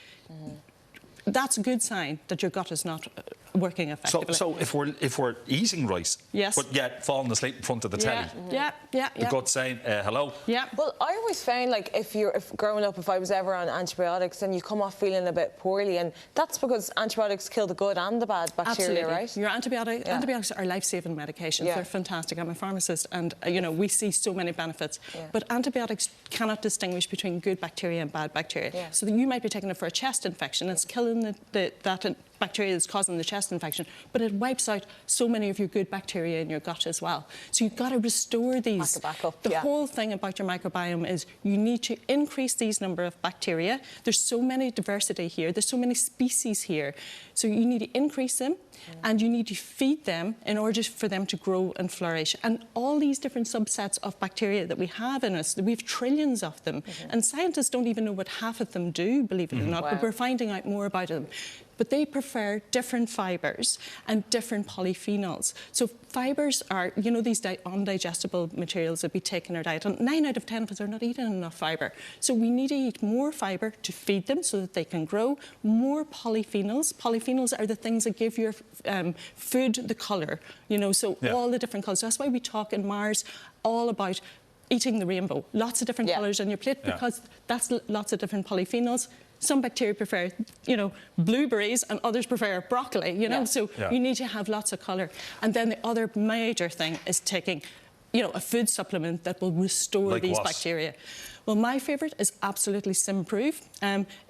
that's a good sign that your gut is not working effectively. So if we're eating right, but yet falling asleep in front of the telly, the gut's saying hello. Well, I always found, like, if growing up, if I was ever on antibiotics, then you come off feeling a bit poorly, and that's because antibiotics kill the good and the bad bacteria, right? Your antibiotics are life-saving medications. They're fantastic. I'm a pharmacist, and you know, we see so many benefits. But antibiotics cannot distinguish between good bacteria and bad bacteria. So you might be taking it for a chest infection, it's killing that bacteria that's causing the chest infection, but it wipes out so many of your good bacteria in your gut as well. So you've got to restore these. Back up, the whole thing about your microbiome is you need to increase these number of bacteria. There's so many diversity here. There's so many species here. So you need to increase them and you need to feed them in order for them to grow and flourish. And all these different subsets of bacteria that we have in us, we have trillions of them. And scientists don't even know what half of them do, believe it or not, but we're finding out more about them. But they prefer different fibres and different polyphenols. So fibres are, you know, these undigestible materials that we take in our diet. And 9 out of 10 of us are not eating enough fibre. So we need to eat more fibre to feed them so that they can grow. More polyphenols. Polyphenols are the things that give your food the colour, you know, so all the different colours. That's why we talk in Mars all about eating the rainbow. Lots of different colours on your plate because that's lots of different polyphenols. Some bacteria prefer, you know, blueberries and others prefer broccoli, you know, so you need to have lots of colour. And then the other major thing is taking, you know, a food supplement that will restore these bacteria. Well, my favourite is absolutely Simprove.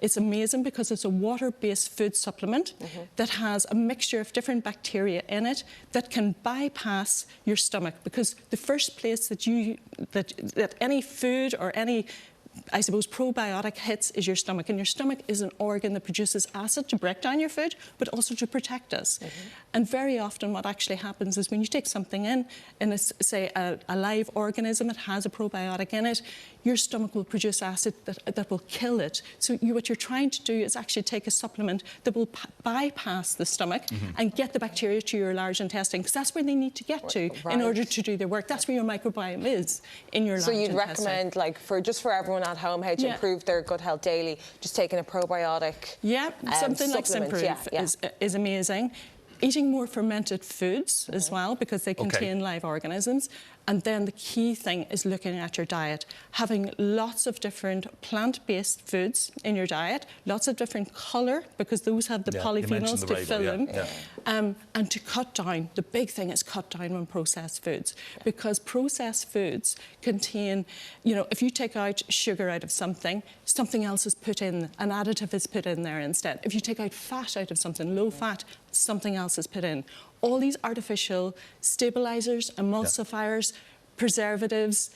It's amazing because it's a water-based food supplement that has a mixture of different bacteria in it that can bypass your stomach, because the first place that any food or any, I suppose, probiotic hits is your stomach, and your stomach is an organ that produces acid to break down your food, but also to protect us. And very often what actually happens is when you take something in say a live organism that has a probiotic in it, your stomach will produce acid that will kill it. So what you're trying to do is actually take a supplement that will bypass the stomach and get the bacteria to your large intestine, because that's where they need to get to in order to do their work. That's where your microbiome is, in your large intestine. So you'd recommend, like, just for everyone at home, how to improve their gut health daily, just taking a probiotic. Something like Simprove is amazing. Eating more fermented foods as well, because they contain live organisms. And then the key thing is looking at your diet, having lots of different plant-based foods in your diet, lots of different colour, because those have the polyphenols to fill them. And to cut down, the big thing is cut down on processed foods, because processed foods contain, you know, if you take out sugar out of something, something else is put in, an additive is put in there instead. If you take out fat out of something, low fat, something else is put in. All these artificial stabilisers, emulsifiers, preservatives,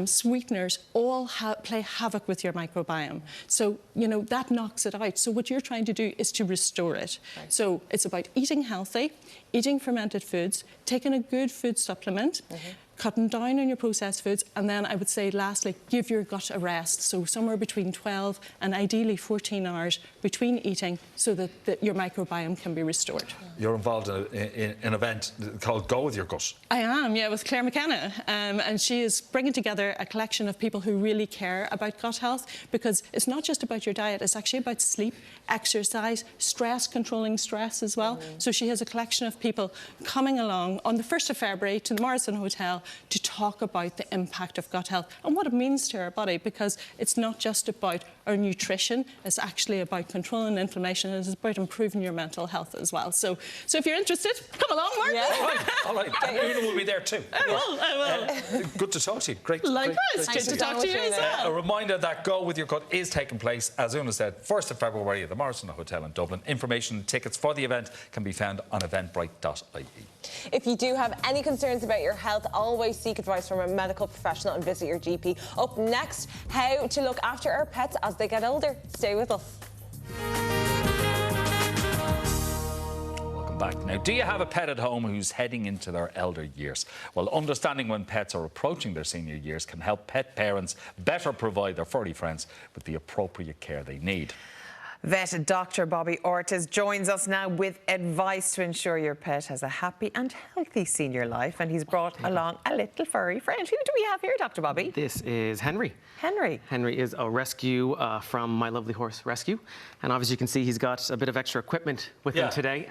sweeteners all play havoc with your microbiome. So, you know, that knocks it out. So what you're trying to do is to restore it. So it's about eating healthy, eating fermented foods, taking a good food supplement, cutting down on your processed foods, and then I would say lastly, give your gut a rest. So somewhere between 12 and ideally 14 hours between eating, so that your microbiome can be restored. You're involved in an event called Go With Your Gut. I am, with Claire McKenna, and she is bringing together a collection of people who really care about gut health, because it's not just about your diet, it's actually about sleep, exercise, stress, controlling stress as well. So she has a collection of people coming along on the 1st of February to the Morrison Hotel to talk about the impact of gut health and what it means to our body, because it's not just about our nutrition, it's actually about controlling inflammation, and it's about improving your mental health as well. So if you're interested, come along, Mark. All right. Oonagh will be there too. I will. Good to talk to you. Great. Likewise, good to talk to you as well. A reminder that Go With Your Gut is taking place, as Oonagh said, 1st of February at the Morrison Hotel in Dublin. Information and tickets for the event can be found on eventbrite.ie. If you do have any concerns about your health, always seek advice from a medical professional and visit your GP. Up next, how to look after our pets as they get older. Stay with us. Welcome back. Now, do you have a pet at home who's heading into their elder years? Well, understanding when pets are approaching their senior years can help pet parents better provide their furry friends with the appropriate care they need. Vet Dr Bobby Ortiz joins us now with advice to ensure your pet has a happy and healthy senior life, and he's brought along a little furry friend. Who do we have here, Dr Bobby? This is Henry. Henry. Henry is a rescue from My Lovely Horse Rescue, and obviously you can see he's got a bit of extra equipment with him today.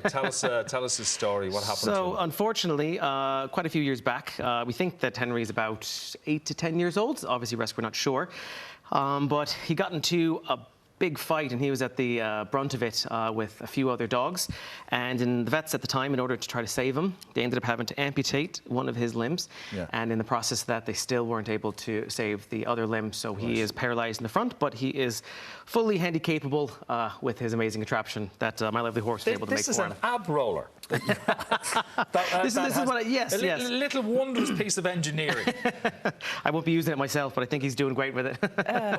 Tell us his story. What happened to him? So unfortunately, quite a few years back, we think that Henry is about 8 to 10 years old. Obviously, we're not sure, but he got into a big fight, and he was at the brunt of it with a few other dogs. And the vets at the time, in order to try to save him, they ended up having to amputate one of his limbs. Yeah. And in the process of that, they still weren't able to save the other limb. So he is paralyzed in the front, but he is fully handy-capable with his amazing contraption that my lovely horse was able to make for him. This is an ab roller. This is what yes. A little wondrous piece of engineering. I won't be using it myself, but I think he's doing great with it.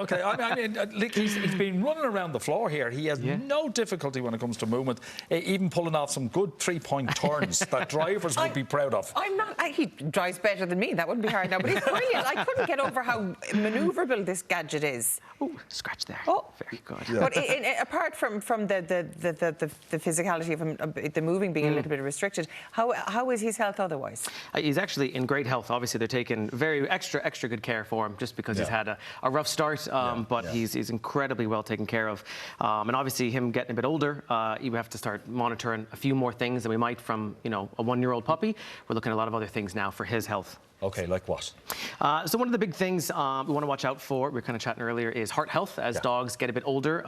Okay, I mean, he's been running around the floor here. He has no difficulty when it comes to movement, even pulling off some good three-point turns that drivers would be proud of. I'm not. He drives better than me. That wouldn't be hard now, but he's brilliant. I couldn't get over how manoeuvrable this gadget is. Oh, scratch there. Oh, very good. Yeah. But apart from the physicality of him, the moving being a little bit restricted, how is his health otherwise? He's actually in great health. Obviously, they're taking very extra good care for him, just because he's had a rough start. But he's incredibly well taken care of. And obviously, him getting a bit older, you have to start monitoring a few more things than we might from a 1-year-old puppy. We're looking at a lot of other things now for his health. Okay, like what? So one of the big things we want to watch out for, we were kind of chatting earlier, is heart health. As dogs get a bit older,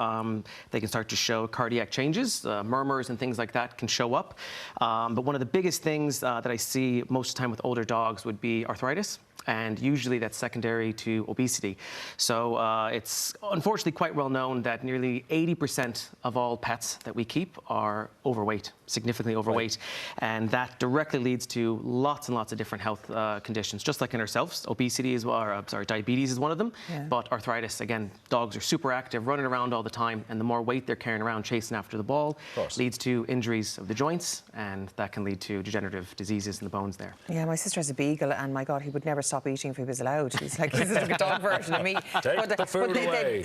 they can start to show cardiac changes, murmurs and things like that can show up. But one of the biggest things that I see most of the time with older dogs would be arthritis. And usually that's secondary to obesity. So it's unfortunately quite well known that nearly 80% of all pets that we keep are overweight, significantly overweight. Right. And that directly leads to lots and lots of different health conditions, just like in ourselves. Obesity is, diabetes is one of them. Yeah. But arthritis, again, dogs are super active, running around all the time, and the more weight they're carrying around chasing after the ball leads to injuries of the joints, and that can lead to degenerative diseases in the bones there. Yeah, my sister has a beagle, and my God, he would never stop eating if he was allowed. He's like a dog version of me. Take the food away.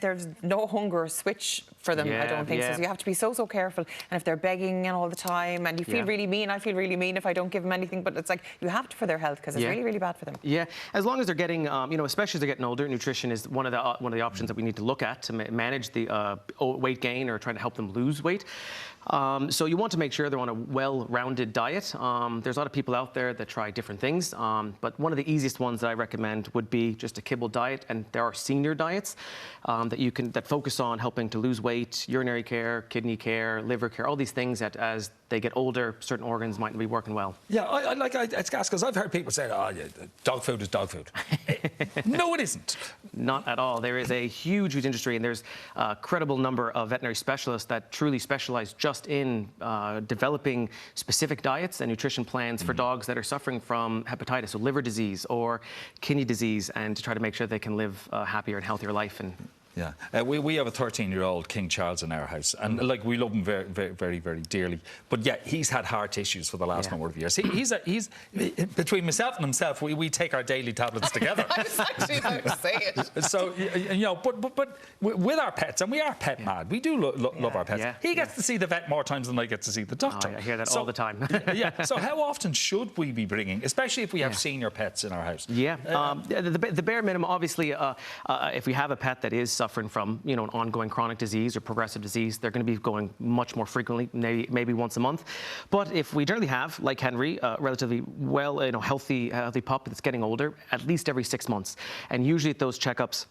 There's no hunger switch for them, I don't think. So you have to be so careful. And if they're begging all the time, and you feel really mean, I feel really mean if I don't give them anything. But it's like you have to for their health, because it's really, really bad for them. Yeah, as long as they're getting, especially as they're getting older, nutrition is one of the options that we need to look at to manage the weight gain or trying to help them lose weight. So you want to make sure they're on a well-rounded diet. There's a lot of people out there that try different things, but one of the easiest ones that I recommend would be just a kibble diet, and there are senior diets that focus on helping to lose weight, urinary care, kidney care, liver care, all these things that as they get older, certain organs might be working well. Yeah, it's gas, because I've heard people say, dog food is dog food. No, it isn't. Not at all. There is a huge industry, and there's a credible number of veterinary specialists that truly specialize just in developing specific diets and nutrition plans for dogs that are suffering from hepatitis, so liver disease or kidney disease, and to try to make sure they can live a happier and healthier life. And yeah, we have a 13-year-old King Charles in our house, and we love him very, very, very, very dearly. But yeah, he's had heart issues for the last number of years. He's between myself and himself, we take our daily tablets together. I was actually about to say it. So but with our pets, and we are pet mad. We do love our pets. He gets to see the vet more times than I get to see the doctor. I hear that all the time. So how often should we be bringing, especially if we have senior pets in our house? Yeah, the bare minimum, obviously, if we have a pet that is suffering from an ongoing chronic disease or progressive disease, they're going to be going much more frequently, maybe once a month. But if we generally have, like Henry, a relatively healthy pup that's getting older, at least every 6 months, and usually at those checkups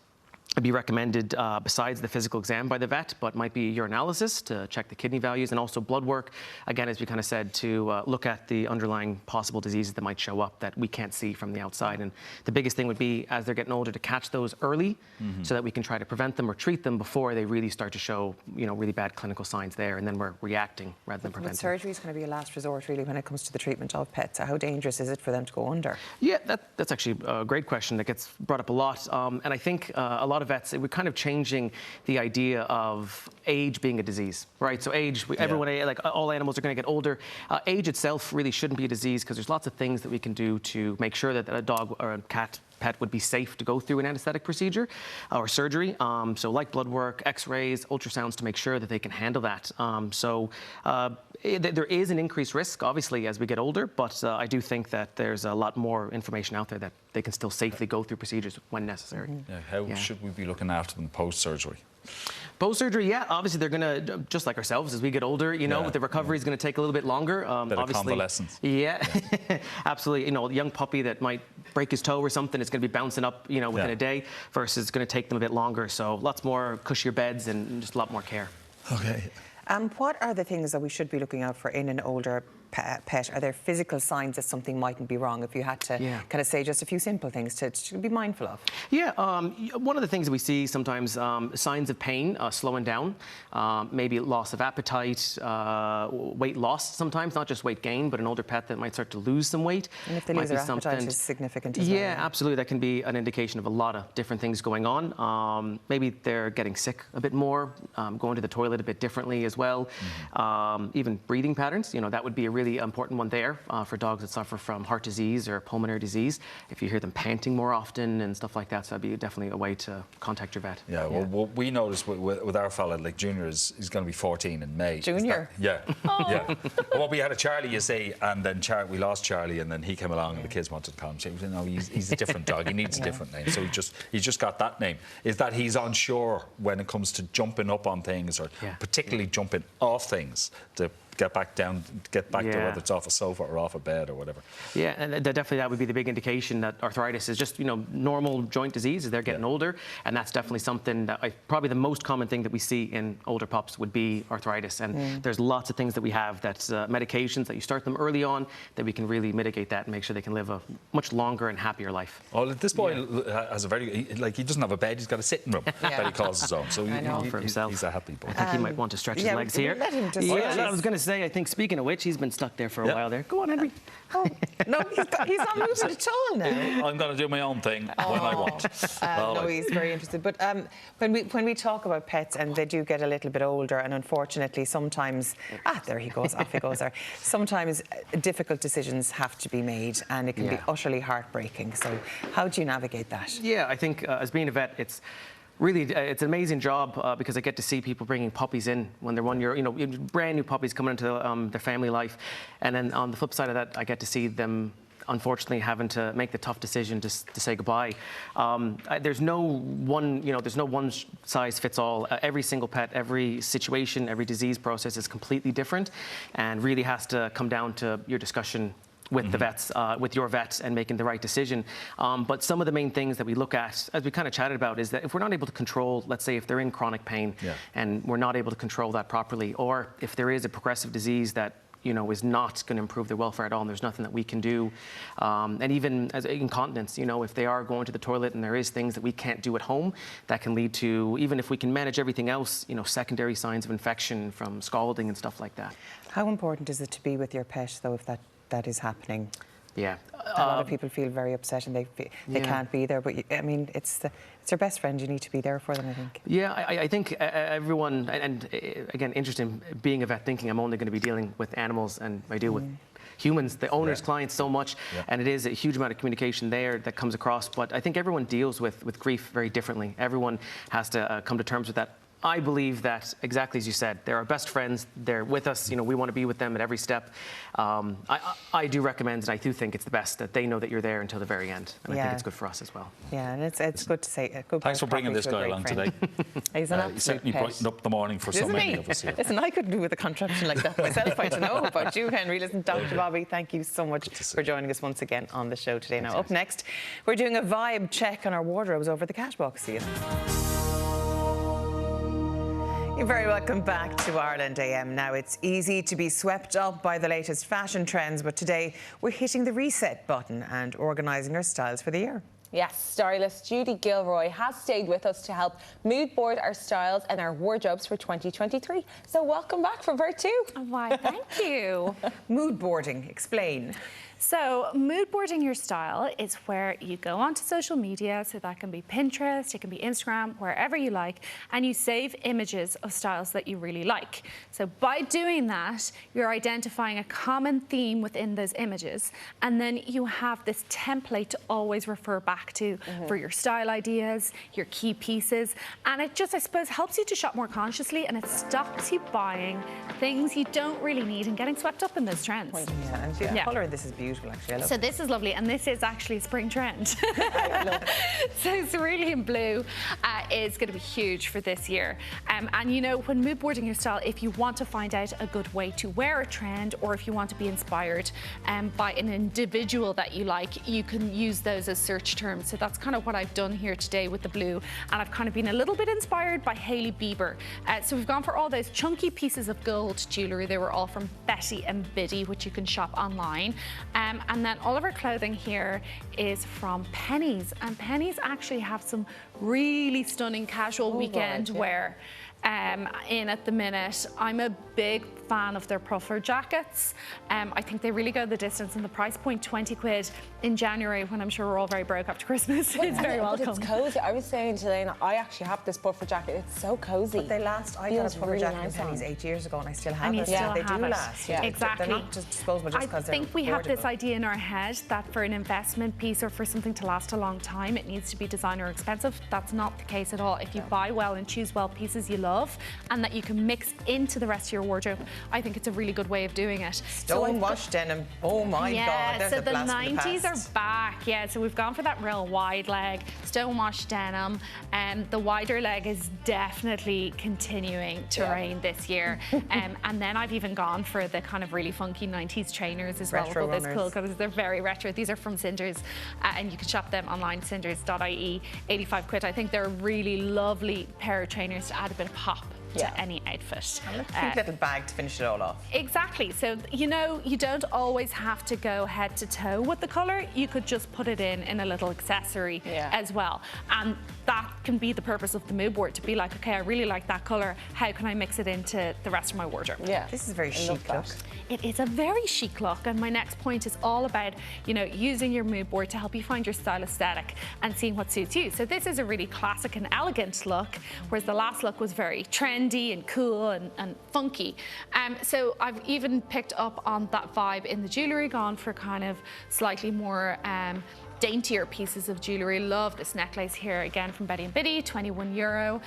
be recommended besides the physical exam by the vet, but might be urinalysis to check the kidney values, and also blood work, again, as we kind of said, to look at the underlying possible diseases that might show up that we can't see from the outside. And the biggest thing would be, as they're getting older, to catch those early so that we can try to prevent them or treat them before they really start to show really bad clinical signs there, and then we're reacting rather than preventing. Surgery is going to be a last resort, really, when it comes to the treatment of pets. How dangerous is it for them to go under? Yeah, that's actually a great question that gets brought up a lot. And I think a lot of vets, we're kind of changing the idea of age being a disease, right? So age, everyone, like all animals are going to get older. Age itself really shouldn't be a disease, because there's lots of things that we can do to make sure that a dog or a pet would be safe to go through an anesthetic procedure or surgery. So like blood work, x-rays, ultrasounds, to make sure that they can handle that. There is an increased risk, obviously, as we get older, but I do think that there's a lot more information out there that they can still safely go through procedures when necessary. How should we be looking after them post-surgery? Post-surgery, yeah, obviously they're going to, just like ourselves, as we get older, you know, the recovery is going to take a little bit longer. Bit obviously, of convalescence. Yeah, absolutely. You know, a young puppy that might break his toe or something, it's going to be bouncing up, you know, within a day, versus it's going to take them a bit longer. So lots more cushier beds and just a lot more care. Okay. What are the things that we should be looking out for in an older pet? Are there physical signs that something mightn't be wrong? If you had to kind of say just a few simple things to be mindful of. Yeah, one of the things that we see sometimes, signs of pain, slowing down, maybe loss of appetite, weight loss sometimes, not just weight gain, but an older pet that might start to lose some weight. And if they lose their appetite, is significant as well. Yeah, absolutely. That can be an indication of a lot of different things going on. Maybe they're getting sick a bit more, going to the toilet a bit differently as well. Even breathing patterns, you know, that would be a really important one there for dogs that suffer from heart disease or pulmonary disease. If you hear them panting more often and stuff like that, so that'd be definitely a way to contact your vet. Yeah, well we noticed with our fella, like Junior he's going to be 14 in May. Junior? Yeah. Yeah. Well, we had a Charlie, you see, and then we lost Charlie, and then he came along and the kids wanted to call him. She said, no, he's a different dog. He needs a different name. So he just got that name. Is that he's unsure when it comes to jumping up on things or particularly jumping off things to get back to whether it's off a sofa or off a bed or whatever. Yeah, and definitely that would be the big indication that arthritis is just, you know, normal joint disease as they're getting older, and that's definitely something that probably the most common thing that we see in older pups would be arthritis. And there's lots of things that we have that's medications that you start them early on that we can really mitigate that and make sure they can live a much longer and happier life. Oh, this boy has a very, he doesn't have a bed, he's got a sitting room that he calls his own. So for himself. He's a happy boy. I think he might want to stretch his legs here. Let him just I was going to say, I think, speaking of which, he's been stuck there for a while there. Go on, Henry. No, he's not moving at all now. I'm going to do my own thing when I want. No, he's very interested. But when we talk about pets and they do get a little bit older, and unfortunately sometimes, there he goes, off he goes there. Sometimes difficult decisions have to be made, and it can be utterly heartbreaking. So how do you navigate that? Yeah, I think as being a vet, it's an amazing job because I get to see people bringing puppies in when they're 1 year, you know, brand new puppies coming into their family life. And then on the flip side of that, I get to see them unfortunately having to make the tough decision to say goodbye. There's no one size fits all. Every single pet, every situation, every disease process is completely different, and really has to come down to your discussion with the vets, with your vets, and making the right decision. But some of the main things that we look at, as we kind of chatted about, is that if we're not able to control, let's say if they're in chronic pain and we're not able to control that properly, or if there is a progressive disease that, you know, is not going to improve their welfare at all, and there's nothing that we can do. And even as incontinence, you know, if they are going to the toilet and there is things that we can't do at home, that can lead to, even if we can manage everything else, you know, secondary signs of infection from scalding and stuff like that. How important is it to be with your pet, though, if that is happening? Yeah. A lot of people feel very upset and they can't be there, but I mean, it's their best friend. You need to be there for them, I think. Yeah, I think everyone, and again, interesting being a vet, thinking I'm only going to be dealing with animals, and I deal with humans, the owners, clients, so much, and it is a huge amount of communication there that comes across. But I think everyone deals with grief very differently. Everyone has to come to terms with that. I believe that, exactly as you said, they're our best friends. They're with us. You know, we want to be with them at every step. I do recommend, and I do think it's the best, that they know that you're there until the very end. And I think it's good for us as well. Yeah, and it's good to say. Thanks for bringing this guy along today. He's an absolute certainly brightened up the morning for so many of us here. Listen, I couldn't do with a contraption like that myself. I don't know about you, Henry. Listen, Dr. Bobby, thank you so much for joining us once again on the show today. Now, up next, we're doing a vibe check on our wardrobes over the catwalk. See you. You're very welcome back to Ireland AM. Now, it's easy to be swept up by the latest fashion trends, but today we're hitting the reset button and organising our styles for the year. Yes, stylist Judy Gilroy has stayed with us to help mood board our styles and our wardrobes for 2023. So welcome back for part 2. Why, thank you. Mood boarding, explain. So mood boarding your style is where you go onto social media, so that can be Pinterest, it can be Instagram, wherever you like, and you save images of styles that you really like. So by doing that, you're identifying a common theme within those images, and then you have this template to always refer back to for your style ideas, your key pieces, and it just, I suppose, helps you to shop more consciously, and it stops you buying things you don't really need and getting swept up in those trends. Yeah, and the colour in this is beautiful. beautiful, actually. I love So it. this is lovely, and this is actually a spring trend. So cerulean blue is going to be huge for this year. And you know, when mood boarding your style, if you want to find out a good way to wear a trend, or if you want to be inspired by an individual that you like, you can use those as search terms. So that's kind of what I've done here today with the blue, and I've kind of been a little bit inspired by Hailey Bieber. So we've gone for all those chunky pieces of gold jewellery. They were all from Betty and Biddy, which you can shop online. And then all of our clothing here is from Pennies, and Pennies actually have some really stunning casual weekend wear in at the minute. I'm a big fan of their puffer jackets. I think they really go the distance, and the price point, 20 quid in January, when I'm sure we're all very broke after Christmas. It's very welcome. It's cozy. I was saying to Lena, I actually have this puffer jacket. It's so cozy. But they last. I got a puffer jacket in Pennies 8 years ago, and I still have it. They do last. Yeah. Exactly. They're not just disposable just because they're I think we have this idea in our head that for an investment piece or for something to last a long time, it needs to be designer or expensive. That's not the case at all. If you buy well and choose well pieces you love, and that you can mix into the rest of your wardrobe, I think it's a really good way of doing it. Stonewashed denim. Oh my God, there's so a the blast 90s from the past. are back. Yeah, so we've gone for that real wide leg, stonewashed denim, and the wider leg is definitely continuing to reign this year. And then I've even gone for the kind of really funky 90s trainers as well. Retro With runners. cool colours. They're very retro. These are from Cinders, and you can shop them online, cinders.ie, 85 quid. I think they're a really lovely pair of trainers to add a bit of pop to any outfit. And a cute little bag to finish it all off. Exactly. So, you know, you don't always have to go head to toe with the colour. You could just put it in a little accessory as well. And that can be the purpose of the mood board, to be like, okay, I really like that colour. How can I mix it into the rest of my wardrobe? Yeah. This is a very chic look. It is a very chic look, and my next point is all about, you know, using your mood board to help you find your style aesthetic and seeing what suits you. So this is a really classic and elegant look, whereas the last look was very trendy and cool and funky. So I've even picked up on that vibe in the jewellery, gone for kind of slightly more daintier pieces of jewellery. Love this necklace here, again from Betty and Biddy, €21.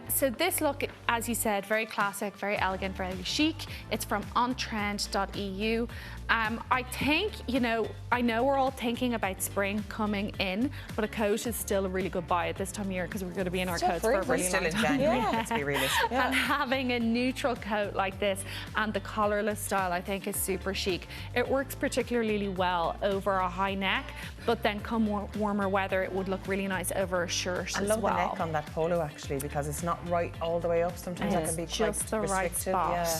So this look, as you said, very classic, very elegant, very chic. It's from ontrend.eu. I think, you know, I know we're all thinking about spring coming in, but a coat is still a really good buy at this time of year, because we're going to be in our coats for a really long time. January, let's be realistic. And having a neutral coat like this and the collarless style, I think, is super chic. It works particularly well over a high neck, but then come warmer weather, it would look really nice over a shirt as well. I love the neck on that polo, actually, because it's not right all the way up. Sometimes that can be just quite the right restrictive. spot. Yeah.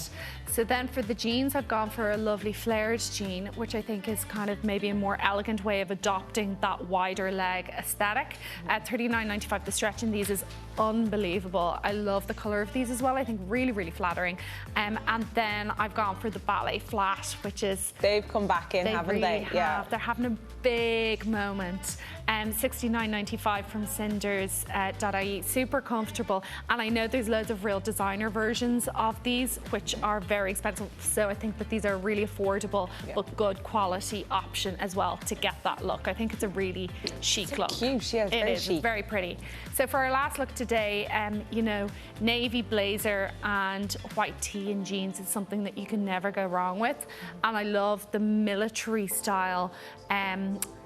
So then for the jeans, I've gone for a lovely flared jean, which I think is kind of maybe a more elegant way of adopting that wider leg aesthetic. At $39.95, the stretch in these is unbelievable. I love the colour of these as well. I think really, really flattering. And then I've gone for the ballet flat, which is... They've come back in, haven't they? Yeah. They're having a big moment. $69.95 from cinders.ie. Super comfortable. And I know there's loads of real designer versions of these, which are very expensive. So I think that these are really affordable, but good quality option as well to get that look. I think it's a really chic look. Cute, yeah, it's very chic. It's very pretty. So for our last look today, you know, navy blazer and white tee and jeans is something that you can never go wrong with. And I love the military style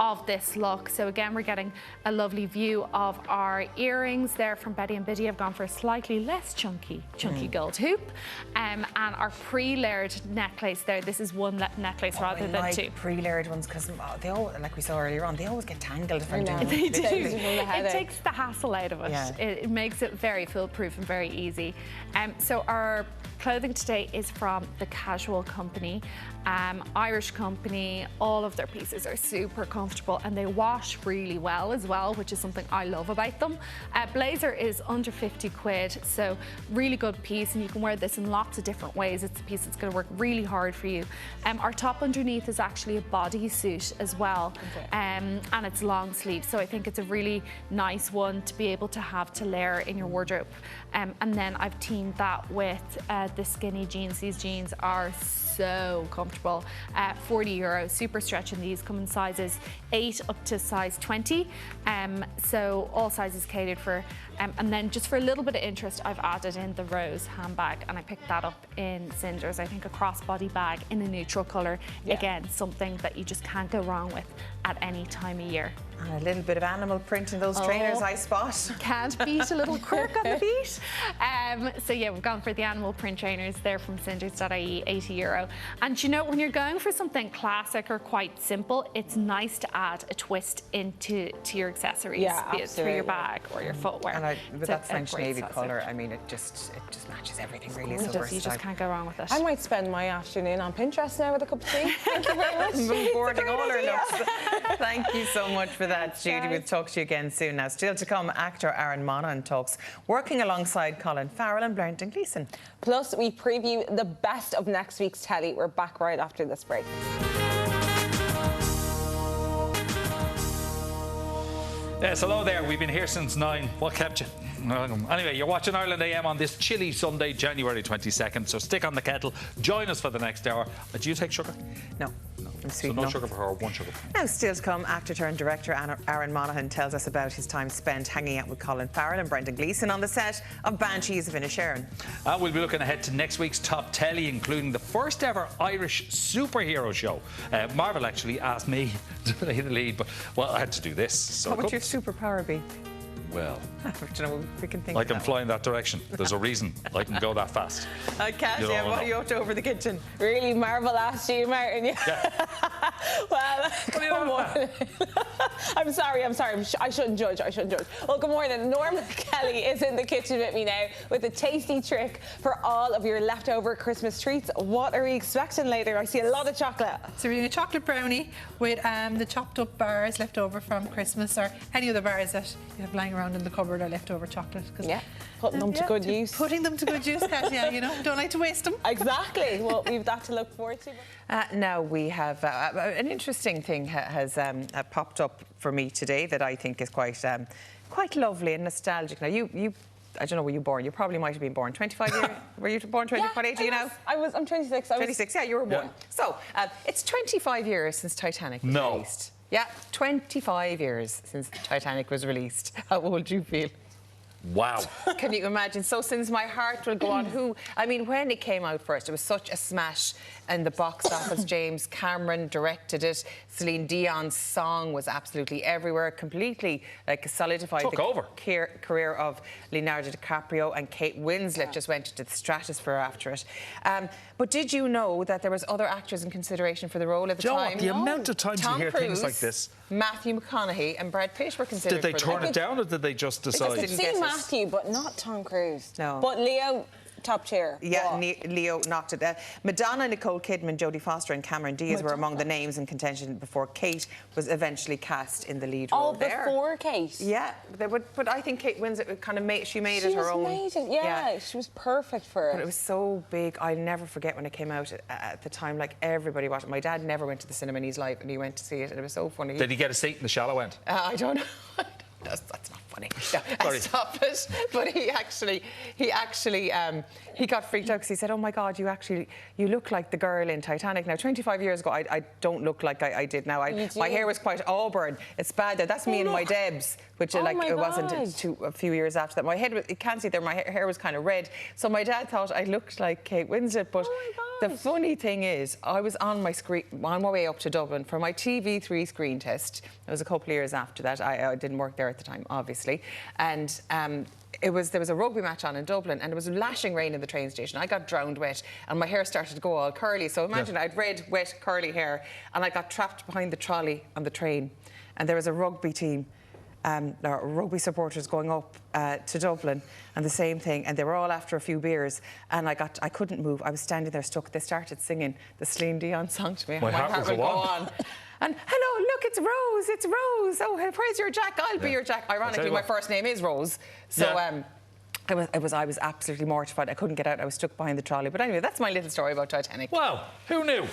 of this look. So again, we're getting a lovely view of our earrings there from Betty and Biddy. I've gone for a slightly less chunky gold hoop, and our pre-layered necklace there. This is one necklace rather than two. Pre-layered ones, because they all, like we saw earlier on, they always get tangled if I'm doing it. They do. It takes the hassle out of it. Yeah. It makes it very foolproof and very easy. So our clothing today is from the Casual Company, Irish company. All of their pieces are super comfortable and they wash really well as well, which is something I love about them. Blazer is under 50 quid, so really good piece, and you can wear this in lots of different ways. It's a piece that's going to work really hard for you. Our top underneath is actually a bodysuit as well, and it's long sleeve, so I think it's a really nice one to be able to have to layer in your wardrobe. And then I've teamed that with the skinny jeans. These jeans are so comfortable. €40. Super stretch in these, come in sizes 8 up to size 20. So all sizes catered for. And then just for a little bit of interest, I've added in the rose handbag, and I picked that up in Cinders. I think a crossbody bag in a neutral colour. Yeah. Again, something that you just can't go wrong with at any time of year. And a little bit of animal print in those trainers, I spot. Can't beat a little quirk on the beat. So yeah, we've gone for the animal print trainers. They're from Cinders.ie, €80. And you know, when you're going for something classic or quite simple, it's nice to add a twist into your accessories, be it through your bag or your footwear. And with that French navy colour, I mean, it just matches everything really. You just can't go wrong with it. I might spend my afternoon on Pinterest now with a cup of tea. Thank you very much. Moodboarding all our looks. Thank you so much for that, Judy. We'll talk to you again soon. Now, still to come, actor Aaron Monaghan talks working alongside Colin Farrell and Brendan Gleeson. Plus, we preview the best of next week's telly. We're back right after this break. Yes, hello there. We've been here since 9. What kept you? Anyway, you're watching Ireland AM on this chilly Sunday, January 22nd. So stick on the kettle. Join us for the next hour. Do you take sugar? No. I'm sweet. So no sugar for her, one sugar. Now, still to come, actor turned director Aaron Monaghan tells us about his time spent hanging out with Colin Farrell and Brendan Gleeson on the set of Banshees of Inisherin. We'll be looking ahead to next week's top telly, including the first ever Irish superhero show. Marvel actually asked me to play the lead, but, well, I had to do this. So what would your superpower be? Well, you know, we can think I can fly in that direction. There's a reason I can go that fast. Kasia, what are you up to over the kitchen? Really, Marvel asked you, Martin. Yeah. Well, good morning. I'm sorry. I shouldn't judge. Well, good morning. Norma Kelly is in the kitchen with me now with a tasty trick for all of your leftover Christmas treats. What are we expecting later? I see a lot of chocolate. So we're doing a chocolate brownie with the chopped up bars left over from Christmas, or any of the bars that you have lying around in the cupboard or leftover chocolate. Yeah, putting them to good use. Putting them to good use, Kasia, you know, don't like to waste them. Exactly. Well, we've that to look forward to. Now we have an interesting thing has popped up for me today that I think is quite lovely and nostalgic. Now you I don't know, were you born? You probably might have been born 25 years. Were you born 25? Yeah, Do you know? I'm 26. 26. Yeah, you were born. Yeah. So it's 25 years since Titanic was released. Yeah, 25 years since Titanic was released. How old do you feel? Wow. Can you imagine? So since my heart will go on, I mean, when it came out first, it was such a smash in the box office. James Cameron directed it. Celine Dion's song was absolutely everywhere, completely solidified the career of Leonardo DiCaprio, and Kate Winslet just went into the stratosphere after it. But did you know that there was other actors in consideration for the role at the time? The amount of times you hear things like this. Matthew McConaughey and Brad Pitt were considered. Did they turn it down, or did they just decide? I could see Matthew, but not Tom Cruise. No. But Leo, top tier. Yeah, Leo knocked it. Madonna, Nicole Kidman, Jodie Foster and Cameron Diaz were among the names in contention before Kate was eventually cast in the lead role there. Before Kate? Yeah, but I think Kate Winslet kind of made it her own. Amazing. Yeah, she was perfect for it. But it was so big. I'll never forget when it came out at the time, like everybody watched it. My dad never went to the cinema in his life, and he went to see it, and it was so funny. Did he get a seat in the shallow end? I don't know. That's not funny. No, stop it. But he got freaked out because he said, "Oh my God, you look like the girl in Titanic." Now, 25 years ago, I don't look like I did now. My hair was quite auburn. It's bad. That's me and my Debs, which it wasn't a few years after that. My head, you can't see there. My hair was kind of red. So my dad thought I looked like Kate Winslet. But the funny thing is, I was on my way up to Dublin for my TV3 screen test. It was a couple of years after that. I didn't work there at the time, obviously, and there was a rugby match on in Dublin, and it was lashing rain in the train station. I got drowned wet, and my hair started to go all curly. So imagine I had red, wet, curly hair, and I got trapped behind the trolley on the train, and there was a rugby team. Rugby supporters going up to Dublin, and the same thing, and they were all after a few beers, and I couldn't move. I was standing there stuck. They started singing the Celine Dion song to me. My heart will go on. And hello, look, it's Rose, it's Rose. Oh, where's your Jack? I'll be your Jack. Ironically, my first name is Rose. So I was absolutely mortified. I couldn't get out. I was stuck behind the trolley. But anyway, that's my little story about Titanic. Wow, who knew?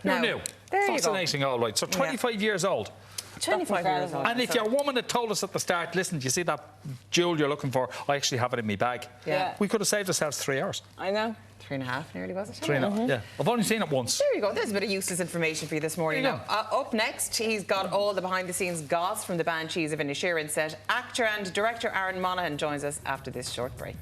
Who knew? Fascinating, all right. So 25 years old. 25 years old. And if your woman had told us at the start, listen, do you see that jewel you're looking for? I actually have it in my bag. Yeah. We could have saved ourselves 3 hours. I know. 3.5 nearly, was it? 3.5, yeah. I've only seen it once. There you go. There's a bit of useless information for you this morning. Now, up next, he's got all the behind-the-scenes goss from the Banshees of Inisherin set. Actor and director Aaron Monaghan joins us after this short break.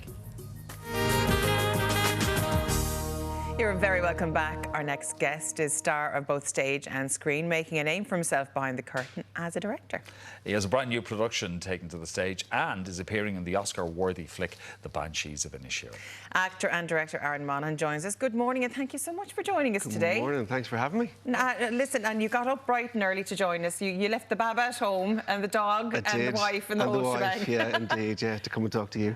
You're very welcome back. Our next guest is star of both stage and screen, making a name for himself behind the curtain as a director. He has a brand new production taken to the stage and is appearing in the Oscar-worthy flick, The Banshees of Inisherin. Actor and director Aaron Monaghan joins us. Good morning and thank you so much for joining us today. Good morning, thanks for having me. Listen, and you got up bright and early to join us. You left the baba at home and the dog and the wife and the whole shebang. Yeah, indeed, yeah, to come and talk to you.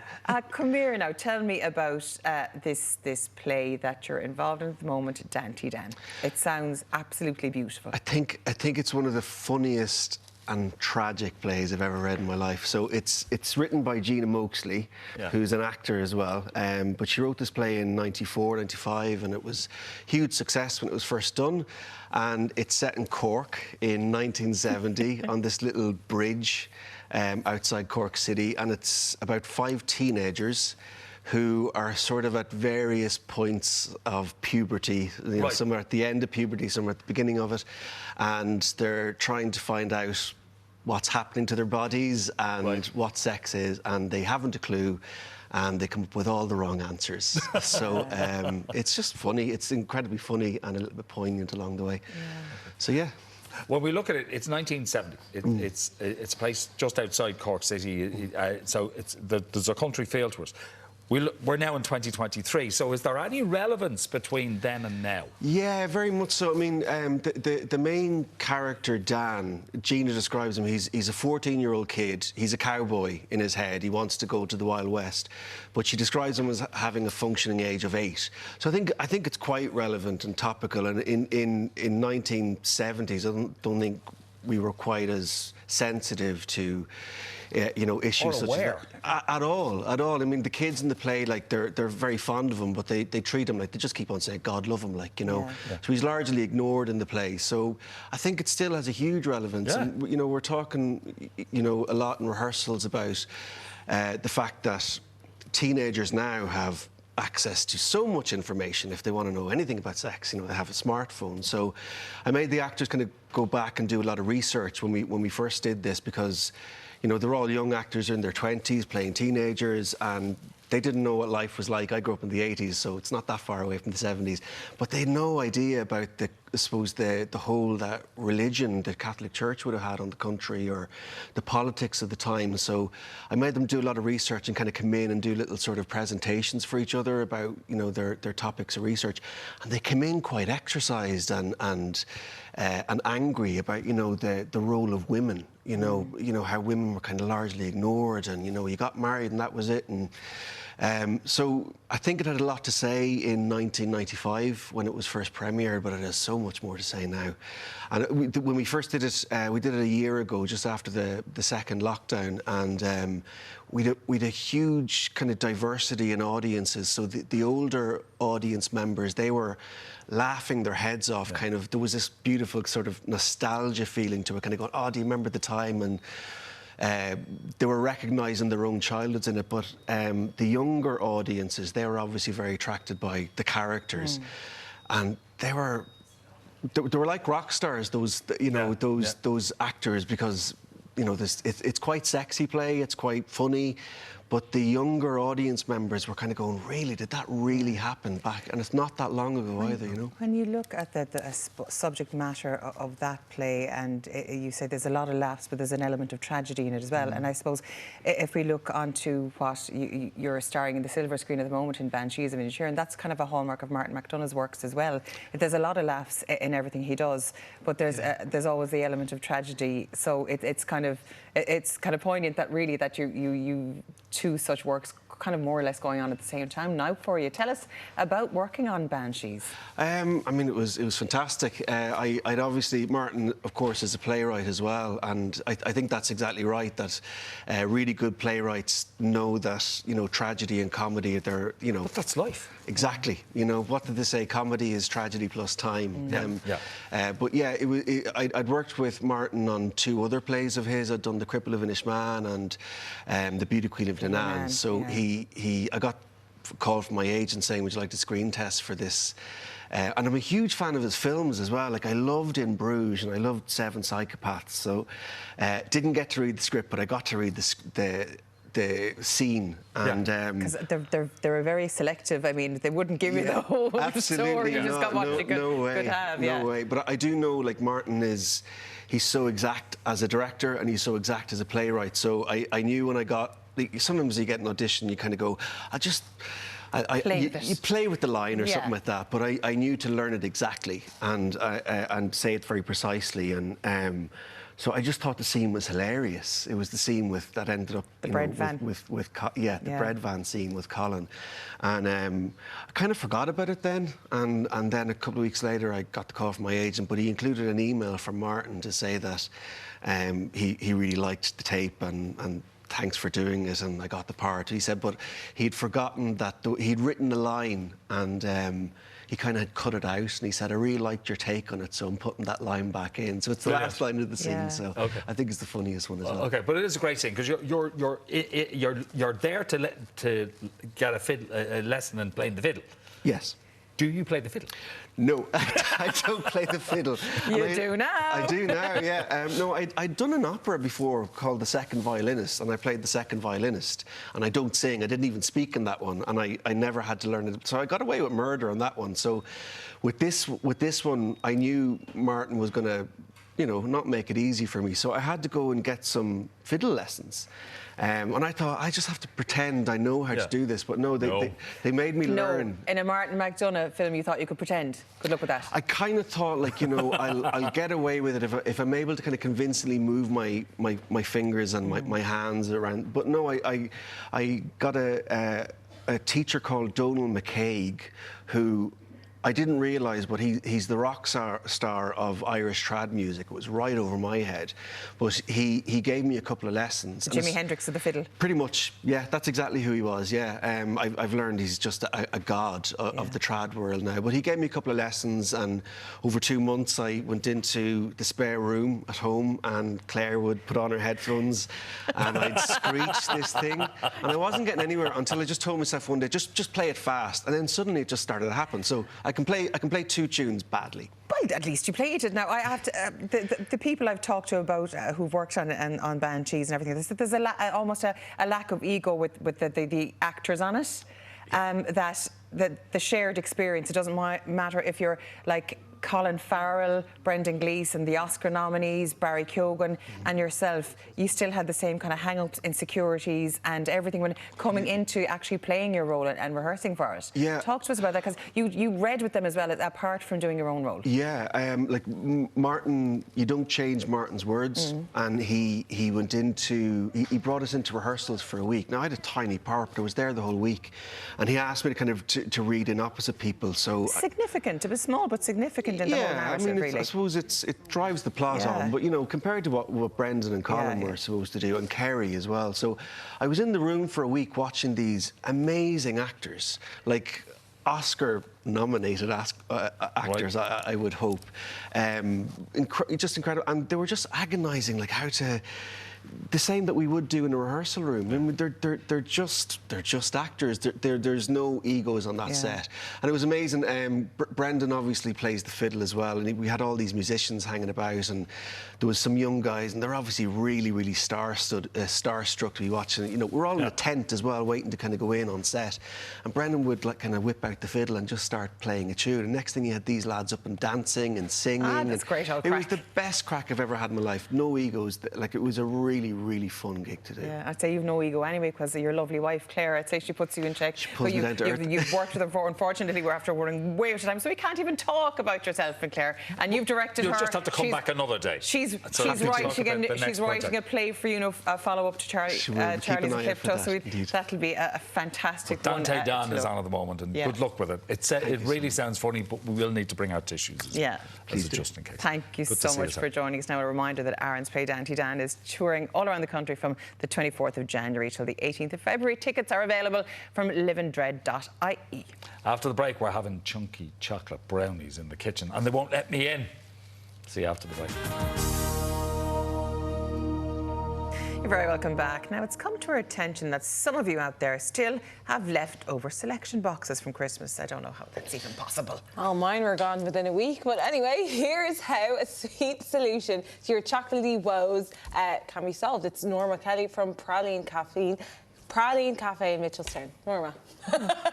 Come here now, tell me about this play that you're involved in at the moment, Danty Dan. It sounds absolutely beautiful. I think it's one of the funniest and tragic plays I've ever read in my life. So it's written by Gina Moxley, who's an actor as well. But she wrote this play in 94, 95, and it was huge success when it was first done. And it's set in Cork in 1970 on this little bridge outside Cork City, and it's about 5 teenagers who are sort of at various points of puberty. You know, some are at the end of puberty, some are at the beginning of it, and they're trying to find out what's happening to their bodies and what sex is, and they haven't a clue, and they come up with all the wrong answers. So it's just funny. It's incredibly funny and a little bit poignant along the way. So yeah. When we look at it, it's 1970. It's a place just outside Cork City, so there's a country feel to it. We're now in 2023, so is there any relevance between then and now? Yeah, very much so. I mean, the main character, Dan, Gina describes him, he's a 14-year-old kid. He's a cowboy in his head. He wants to go to the Wild West. But she describes him as having a functioning age of 8. So I think it's quite relevant and topical. And in 1970s, I don't think we were quite as sensitive to issues such as that. At all. I mean, the kids in the play, like, they're very fond of him, but they treat him like, they just keep on saying, God love him, like, you know. So he's largely ignored in the play. So I think it still has a huge relevance. And, we're talking, a lot in rehearsals about the fact that teenagers now have access to so much information. If they want to know anything about sex, they have a smartphone. So I made the actors kind of go back and do a lot of research when we first did this, because they're all young actors in their 20s playing teenagers, and they didn't know what life was like. I grew up in the 80s, so it's not that far away from the 70s. But they had no idea about the whole that religion the Catholic Church would have had on the country, or the politics of the time. So I made them do a lot of research and kind of come in and do little sort of presentations for each other about their topics of research, and they came in quite exercised and angry about the role of women. How women were kind of largely ignored, and you got married and that was it. And so I think it had a lot to say in 1995 when it was first premiered, but it has so much more to say now. And when we first did it, we did it a year ago, just after the second lockdown, and we'd a huge kind of diversity in audiences. So the older audience members, they were laughing their heads off. Kind of, there was this beautiful sort of nostalgia feeling to it, kind of going, oh, do you remember the time? And they were recognising their own childhoods in it. But the younger audiences, they were obviously very attracted by the characters, and they were like rock stars. Those those actors, because it's quite sexy play, it's quite funny. But the younger audience members were kind of going, really, did that really happen back? And it's not that long ago either, When you look at the subject matter of that play, and you say there's a lot of laughs, but there's an element of tragedy in it as well. And I suppose if we look onto what you're starring in the silver screen at the moment in Banshees of Inisherin, that's kind of a hallmark of Martin McDonagh's works as well. There's a lot of laughs in everything he does, but there's always the element of tragedy. So it's kind of poignant that really that you two such works kind of more or less going on at the same time now for you. Tell us about working on Banshees. I mean, it was fantastic. I'd obviously, Martin, of course, is a playwright as well, and I think that's exactly right, that really good playwrights know that, tragedy and comedy, they're, But that's life. Exactly. What did they say? Comedy is tragedy plus time. But yeah, I'd worked with Martin on 2 other plays of his. I'd done The Cripple of Inishmaan and The Beauty Queen of Danann. So I got call from my agent saying, would you like to screen test for this? And I'm a huge fan of his films as well. Like, I loved In Bruges and I loved Seven Psychopaths. So didn't get to read the script, but I got to read the scene. And because they're very selective. I mean, they wouldn't give you the whole story. You just got what you could have. No way. But I do know, like, Martin he's so exact as a director and he's so exact as a playwright. So I knew when I got, sometimes you get an audition, you kind of go, you play with the line or something like that, but I knew to learn it exactly and say it very precisely. And so I just thought the scene was hilarious. It was the scene that ended up the bread van the bread van scene with Colin, and I kind of forgot about it then. And then a couple of weeks later, I got the call from my agent, but he included an email from Martin to say that he really liked the tape and thanks for doing it, and I got the part. He said, but he'd forgotten that he'd written a line and he kind of had cut it out, and he said, I really liked your take on it, so I'm putting that line back in. So it's the last line of the scene, so I think it's the funniest one as well. Okay, but it is a great scene, because you're there to get a lesson in playing the fiddle. Yes. Do you play the fiddle? No, I don't play the fiddle. You do now. I do now, yeah. No, I'd done an opera before called The Second Violinist, and I played the second violinist. And I don't sing. I didn't even speak in that one, and I never had to learn it. So I got away with murder on that one. So with this one, I knew Martin was going to, not make it easy for me. So I had to go and get some fiddle lessons. And I thought, I just have to pretend I know how to do this. But no, they made me learn. In a Martin McDonagh film, you thought you could pretend? Good luck with that. I kind of thought, like, I'll get away with it if I'm able to kind of convincingly move my fingers and my hands around. But no, I got a teacher called Donal McCaig, who I didn't realise, but he's the rock star of Irish trad music. It was right over my head. But he gave me a couple of lessons. Jimi Hendrix of the fiddle. Pretty much, yeah. That's exactly who he was, yeah. I've learned he's just a god of the trad world now. But he gave me a couple of lessons, and over 2 months I went into the spare room at home, and Claire would put on her headphones and I'd screech this thing. And I wasn't getting anywhere until I just told myself one day, just play it fast. And then suddenly it just started to happen. So I can play 2 tunes badly. Well, at least you played it. Now, I have to. The people I've talked to about who've worked on Banshees and everything, there's almost a lack of ego with the actors on it. That the shared experience. It doesn't matter if you're like Colin Farrell, Brendan Gleeson, the Oscar nominees, Barry Keoghan, and yourself. You still had the same kind of hang-ups, insecurities, and everything when coming into actually playing your role and rehearsing for it. Yeah. Talk to us about that, because you read with them as well, apart from doing your own role. Yeah, like Martin, you don't change Martin's words, and he went into, he brought us into rehearsals for a week. Now, I had a tiny part, but I was there the whole week, and he asked me to kind of to read in opposite people, so... Significant. It was small, but significant in the whole narrative, really. I suppose it drives the plot on, but, compared to what Brendan and Colin were supposed to do, and Kerry as well. So I was in the room for a week watching these amazing actors, like Oscar-nominated actors, I would hope. Just incredible. And they were just agonising, like, how to... The same that we would do in a rehearsal room. I mean, they're just actors. There's no egos on that set, and it was amazing. Brendan obviously plays the fiddle as well, and we had all these musicians hanging about, and there was some young guys, and they're obviously really starstruck to be watching. We're all in a tent as well, waiting to kind of go in on set, and Brendan would like kind of whip out the fiddle and just start playing a tune. And next thing, you had these lads up and dancing and singing. That's great. It was the best crack I've ever had in my life. No egos. Like, it was a really fun gig to do. Yeah, I'd say you've no ego anyway, because of your lovely wife Claire. I'd say she puts you in check. She pulls me down to earth. You've worked with her before. Unfortunately, we're after running way out of time, so we can't even talk about yourself and Claire. And you've directed her. You'll just have to come back another day. She's writing a play for a follow-up to Charlie's Eclipto, so that'll be a fantastic one. Dante Dan is on at the moment, and good luck with it. It really sounds funny, but we will need to bring out tissues just in case. Thank you so much for joining us. Now, a reminder that Aaron's play Dante Dan is touring all around the country from the 24th of January till the 18th of February. Tickets are available from liveandread.ie. After the break, we're having chunky chocolate brownies in the kitchen, and they won't let me in. See you after the break. You're very welcome back. Now, it's come to our attention that some of you out there still have leftover selection boxes from Christmas. I don't know how that's even possible. Oh, mine were gone within a week. But anyway, here's how a sweet solution to your chocolatey woes can be solved. It's Norma Kelly from Praline Cafe in Mitchelstown. Norma.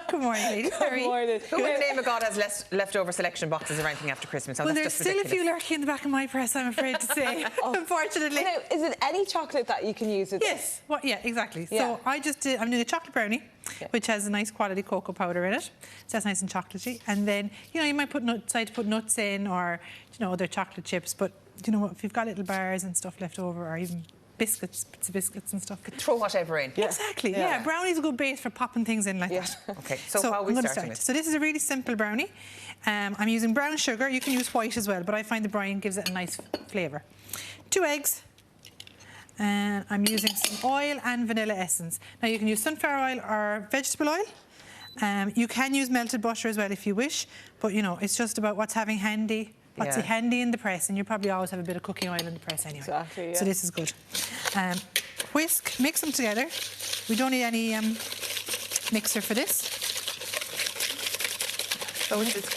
Good morning, ladies. Good morning. Who in the name of God has leftover selection boxes or anything after Christmas? Oh, Well, that's there's just still a few ridiculous. lurking in the back of my press, I'm afraid to say, unfortunately. Now, is it any chocolate that you can use with Yes, this? well, yeah, exactly. Yeah. So I'm doing a chocolate brownie, which has a nice quality cocoa powder in it. So that's nice and chocolatey. And then, you might decide to put nuts in or, other chocolate chips. But, if you've got little bars and stuff left over or even biscuits, bits of biscuits and stuff. Throw whatever in. Yeah. Exactly, yeah. Brownie's a good base for popping things in like that. Okay, so how are we starting with? So this is a really simple brownie. I'm using brown sugar. You can use white as well, but I find the brown gives it a nice flavour. 2 eggs. And I'm using some oil and vanilla essence. Now, you can use sunflower oil or vegetable oil. You can use melted butter as well if you wish, but, it's just about what's handy in the press, and you probably always have a bit of cooking oil in the press anyway. Exactly, yeah. So this is good. Whisk, mix them together. We don't need any mixer for this. So it's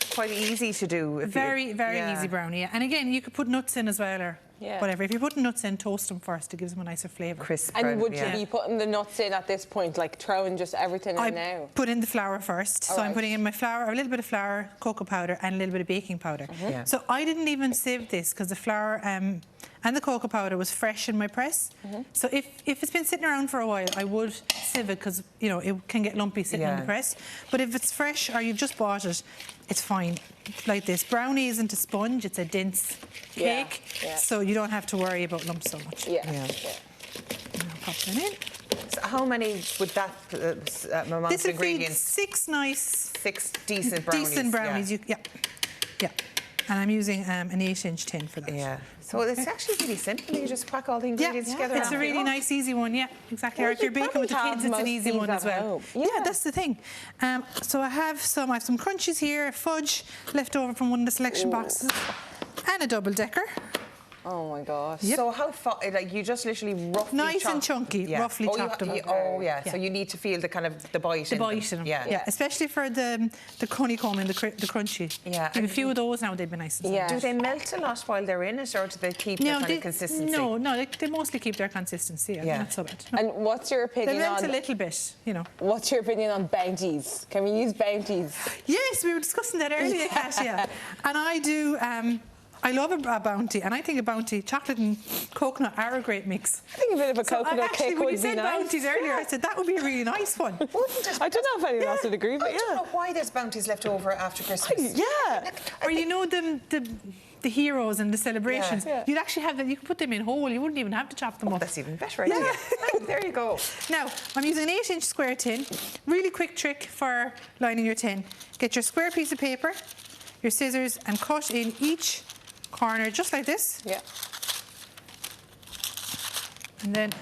quite easy to do. Very easy brownie. Yeah. And again, you could put nuts in as well, or whatever. If you're putting nuts in, toast them first. It gives them a nicer flavour. Crisp. And would you be putting the nuts in at this point, like throwing just everything in now? Put in the flour first. So I'm putting in my flour, a little bit of flour, cocoa powder, and a little bit of baking powder. So I didn't even sieve this because the flour and the cocoa powder was fresh in my press. So if it's been sitting around for a while, I would sieve it because it can get lumpy sitting in the press. But if it's fresh or you've just bought it, it's fine. Like this. Brownie isn't a sponge; it's a dense cake, so you don't have to worry about lumps so much. Yeah. I'll pop them in. So how many would that amount This of would feed ingredients? 6 nice, decent brownies. Decent brownies. Yeah. And I'm using an 8-inch tin for that. Yeah. So it's actually really simple. You just crack all the ingredients together. It's a really nice, easy one. Yeah, exactly. Or if you're baking with the kids, it's an easy one as well. Yeah, that's the thing. So I have some crunchies here, fudge left over from one of the selection boxes, and a double-decker. Oh my gosh. Yep. So how far, you just literally roughly nice and chunky, roughly chopped them. So you need to feel the kind of the bite. The bite in them. Yeah. Especially for the honeycomb and the crunchy. Yeah. Give a few of those now, they'd be nice. Yeah. Do they melt a lot while they're in it, or do they keep their kind of consistency? No, they mostly keep their consistency. Yeah. Not so bad. No. And what's your opinion on... They melt a little bit, What's your opinion on bounties? Can we use bounties? Yes, we were discussing that earlier, Kasia. And I do... I love a bounty, and I think a bounty, chocolate and coconut are a great mix. I think a bit of a coconut cake would be nice. When you said bounties earlier, I said that would be a really nice one. I don't know if anyone else would agree, but I don't know why there's bounties left over after Christmas. Or the heroes and the celebrations. You'd actually have them, you could put them in whole, you wouldn't even have to chop them up. That's even better idea. There you go. Now, I'm using an 8-inch square tin. Really quick trick for lining your tin. Get your square piece of paper, your scissors, and cut in each corner just like this. Yeah. And then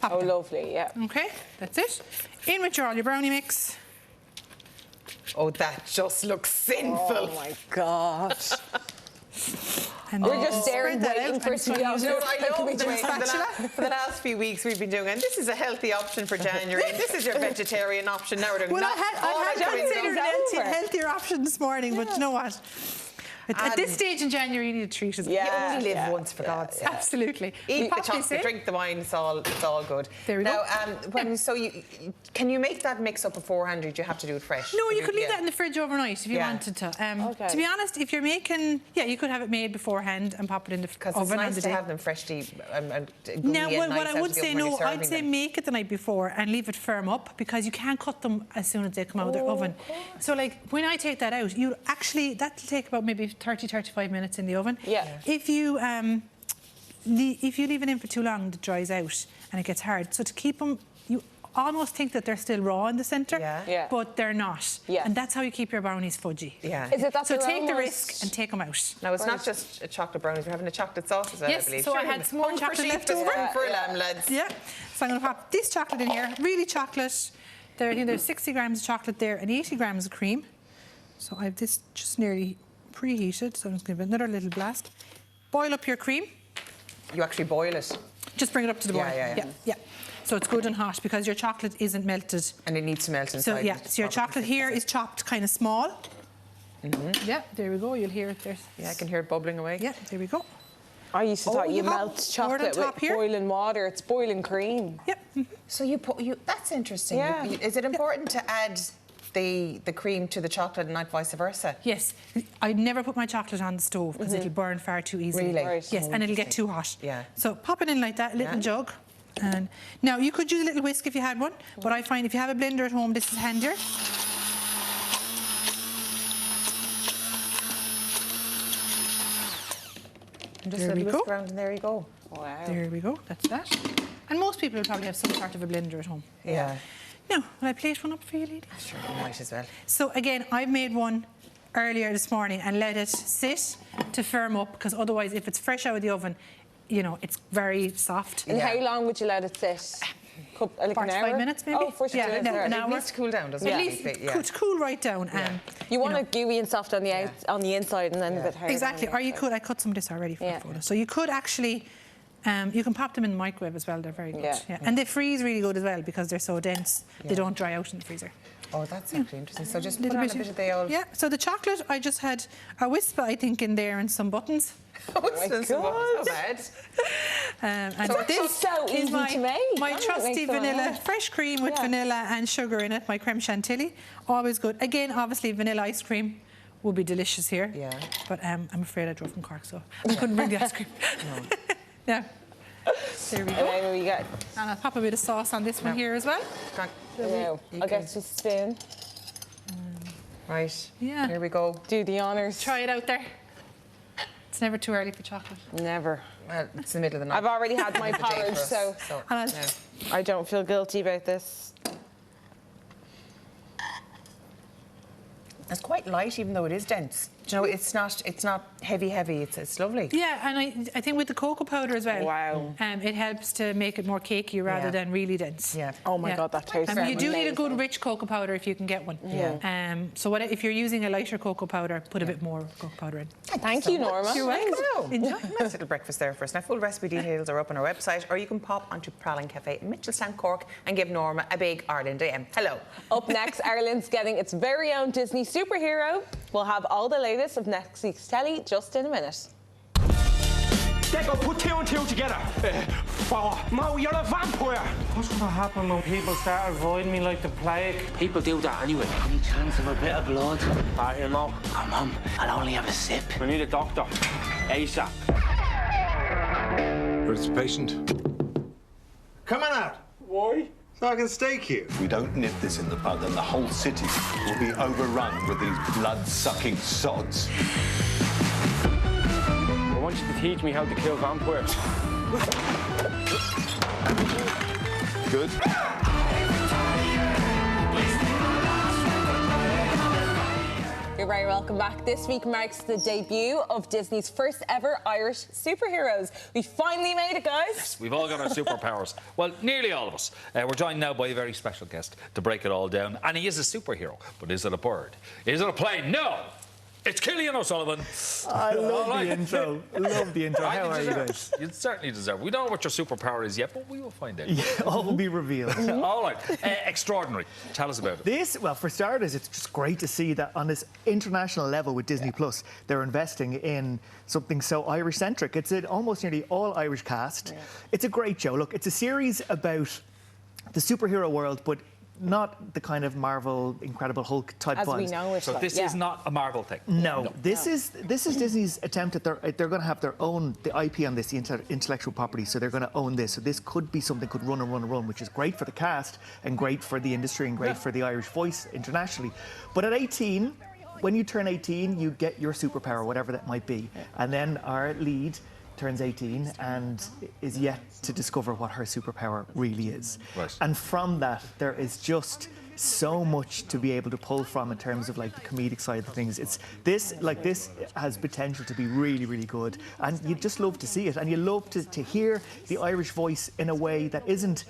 pop them. Lovely, yeah. Okay, that's it. In with all your brownie mix. Oh, that just looks sinful. Oh my gosh. And we're just staring, waiting for it to be out. I love the way for the last few weeks we've been doing, and this is a healthy option for January. This is your vegetarian option. Now we're doing I had considered a healthier option this morning, but you know what? At this stage in January, you need a treat as well. You only live once, for God's sake. Absolutely. Eat the chocolate, drink the wine, it's all good. There we go. Can you make that mix up beforehand, or do you have to do it fresh? No, you could leave that in the fridge overnight if you wanted to. To be honest, if you're making, you could have it made beforehand and pop it in the oven. Because it's nice to have them freshly and now, what I would say, I'd say make it the night before and leave it firm up, because you can't cut them as soon as they come out of the oven. So, like, when I take that out, that'll take about maybe 30-35 minutes in the oven. Yeah. If you leave it in for too long, it dries out and it gets hard. So to keep them, you almost think that they're still raw in the centre, but they're not. Yeah. And that's how you keep your brownies fudgy. Yeah. Is it that so take the risk and take them out. Now, it's not just a chocolate brownies, we're having a chocolate sauce as well, I believe. So I had some more chocolate left over. For lamb, lads. Yeah. So I'm going to pop this chocolate in here, really chocolate. There's 60 grams of chocolate there and 80 grams of cream. So I have this just nearly preheated, so I'm just going to give it another little blast. Boil up your cream. You actually boil it? Just bring it up to the boil. Yeah. So it's good and hot because your chocolate isn't melted. And it needs to melt inside. So yeah, so your chocolate here is chopped kind of small. Yeah, there we go. You'll hear it there. Yeah, I can hear it bubbling away. Yeah, there we go. I used to thought you melt chocolate with boiling water. It's boiling cream. Yep. So you put that's interesting. Yeah. Is it important to add the cream to the chocolate and not vice versa? Yes. I never put my chocolate on the stove because it'll burn far too easily. Really? Right. Yes, and it'll get too hot. Yeah. So pop it in like that, a little jug. And now you could use a little whisk if you had one, but I find if you have a blender at home, this is handier. And just a little whisk around and there you go. Wow. There we go, that's that. And most people will probably have some sort of a blender at home. Yeah. Now, will I plate one up for you, lady? Sure, you might as well. So again, I made one earlier this morning and let it sit to firm up because otherwise if it's fresh out of the oven, you know, it's very soft. And how long would you let it sit? Like 45 minutes maybe? Oh, 45 minutes. an It hour. needs to cool down, doesn't it? At least cool right down. You want it gooey and soft on the on the inside and then a bit hard. Exactly. Or you could, I cut some of this already for the photo. So you could actually, you can pop them in the microwave as well. They're very good. And they freeze really good as well because they're so dense. They don't dry out in the freezer. Oh, that's actually interesting. So just put on a bit of the old... Yeah, so the chocolate, I just had a wisp, I think, in there and some buttons. Oh my God. So bad. And So this so is easy to make. my trusty vanilla, fresh cream with vanilla and sugar in it, my creme chantilly. Always good. Again, obviously, vanilla ice cream would be delicious here. Yeah. But I'm afraid I drove from Cork, so I couldn't bring the ice cream. Yeah. There we go. And then we got... And I'll pop a bit of sauce on this one here as well. I'll get you a spoon. Right. Yeah. Here we go. Do the honours. Try it out there. It's never too early for chocolate. Never. Well, it's the middle of the night. I've already had my porridge, so I don't feel guilty about this. It's quite light, even though it is dense. Do you know, it's not heavy. It's lovely. Yeah, and I think with the cocoa powder as well. Wow. It helps to make it more cakey rather than really dense. Yeah. Oh my God, that tastes You do need a good rich cocoa powder if you can get one. Yeah. So if you're using a lighter cocoa powder, put a bit more cocoa powder in. Thank you, Norma. You're welcome. Enjoy. Nice little breakfast there for us. Now, full recipe details are up on our website, or you can pop onto Praline Cafe in Mitchelstown, Cork, and give Norma a big Ireland AM. Hello. Up next, Ireland's getting its very own Disney superhero. We'll have all the latest of next week's telly just in a minute. They go put two and two together. Mo, you're a vampire. What's going to happen when people start avoiding me like the plague? People do that anyway. Any chance of a bit of blood? You know. Come on, I'll only have a sip. We need a doctor. ASAP. Where's the patient? Come on out. Why? So I can stake here. If we don't nip this in the bud, then the whole city will be overrun with these blood-sucking sods. I want you to teach me how to kill vampires. Good. You're very welcome back. This week marks the debut of Disney's first ever Irish superheroes. We finally made it, guys. Yes, we've all got our superpowers. Well, nearly all of us. We're joined now by a very special guest to break it all down. And he is a superhero. But is it a bird? Is it a plane? No! It's Killian O'Sullivan. I love the intro. I love the intro. How are you guys? You certainly deserve it. We don't know what your superpower is yet, but we will find out. Yeah, all will be revealed. All right. Extraordinary. Tell us about it. Well, for starters, it's just great to see that on this international level with Disney Plus, they're investing in something so Irish-centric. It's an almost nearly all Irish cast. Yeah. It's a great show. Look, it's a series about the superhero world, but not the kind of Marvel Incredible Hulk type as ones. We know it. So this is not a Marvel thing. No, this is Disney's attempt at they're going to have their own IP on this, the intellectual property. So they're going to own this. So this could be something could run and run and run, which is great for the cast and great for the industry and great for the Irish voice internationally. But at 18, when you turn 18, you get your superpower, whatever that might be, and then our lead turns 18 and is yet to discover what her superpower really is. Right. And from that, there is just so much to be able to pull from in terms of like the comedic side of things. This has potential to be really, really good, and you just love to see it, and you love to hear the Irish voice in a way that isn't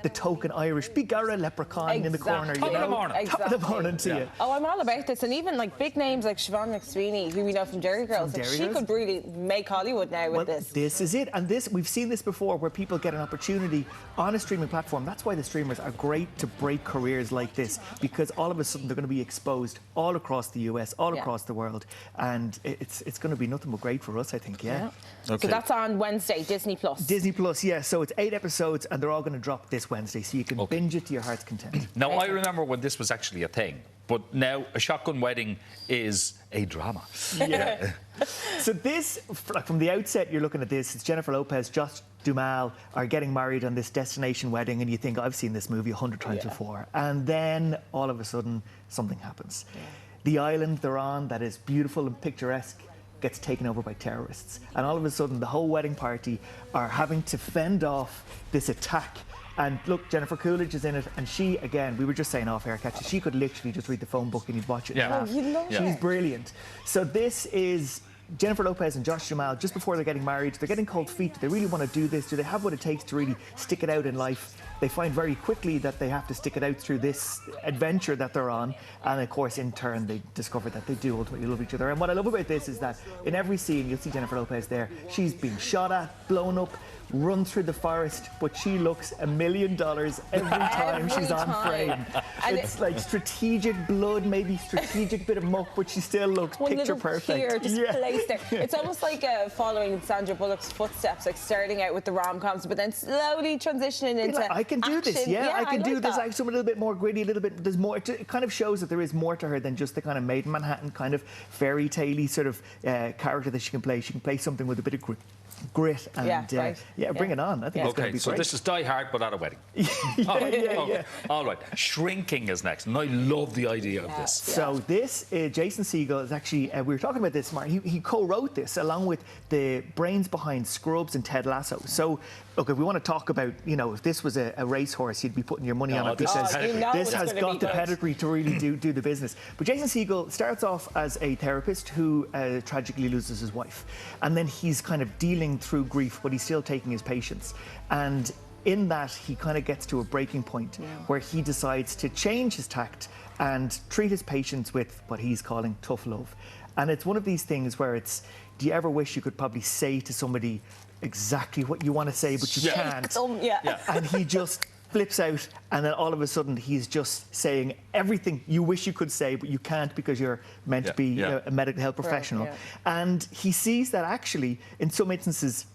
the token Irish Bigara leprechaun in the corner. Top of the morning. Top of the morning to you. Oh, I'm all about this. And even like big names like Siobhan McSweeney, who we know from Derry Girls, like, she could really make Hollywood now with this. This is it. And this, we've seen this before, where people get an opportunity on a streaming platform. That's why the streamers are great to break careers like this, because all of a sudden they're going to be exposed all across the US, all across the world. And it's going to be nothing but great for us, I think, Okay. So that's on Wednesday, Disney Plus. Disney Plus, yeah. So it's 8 episodes, and they're all going to drop this Wednesday, so you can binge it to your heart's content. Now, I remember when this was actually a thing, but now a shotgun wedding is a drama. Yeah. So this, from the outset, you're looking at this. It's Jennifer Lopez, Josh Duhamel are getting married on this destination wedding, and you think, I've seen this movie 100 times before. And then, all of a sudden, something happens. The island they're on, that is beautiful and picturesque, gets taken over by terrorists. And all of a sudden, the whole wedding party are having to fend off this attack. And look, Jennifer Coolidge is in it, and she, again, we were just saying off air, Catchy, she could literally just read the phone book and you'd watch it and laugh. She's brilliant. So this is Jennifer Lopez and Josh Duhamel, just before they're getting married. They're getting cold feet. Do they really want to do this? Do they have what it takes to really stick it out in life? They find very quickly that they have to stick it out through this adventure that they're on. And of course, in turn, they discover that they do ultimately love each other. And what I love about this is that in every scene, you'll see Jennifer Lopez there. She's being shot at, blown up, run through the forest, but she looks $1 million every time she's on frame. And it's like strategic blood, maybe strategic bit of muck, but she still looks picture perfect. Here, just placed there. It's almost like following Sandra Bullock's footsteps, like starting out with the rom-coms, but then slowly transitioning into like, I can do action. this, I can do this. That. I'm a little bit more gritty, a little bit. There's more. It kind of shows that there is more to her than just the kind of Maid in Manhattan kind of fairy tale-y sort of character that she can play. She can play something with a bit of grit and bring it on. I think it's going to be so great. This is Die Hard but at a wedding. All right, Shrinking is next, and I love the idea of this. So this Jason Segel is actually we were talking about this, Mark. He co-wrote this along with the brains behind Scrubs and Ted Lasso. So look, if we want to talk about, if this was a racehorse, you'd be putting your money on it, because this has got the pedigree to really do the business. But Jason Segel starts off as a therapist who tragically loses his wife, and then he's kind of dealing through grief, but he's still taking his patients. And in that, he kind of gets to a breaking point where he decides to change his tact and treat his patients with what he's calling tough love. And it's one of these things where it's, do you ever wish you could probably say to somebody exactly what you want to say, but you can't? And he just flips out, and then all of a sudden he's just saying everything you wish you could say, but you can't because you're meant to be a medical health professional. And he sees that actually, in some instances,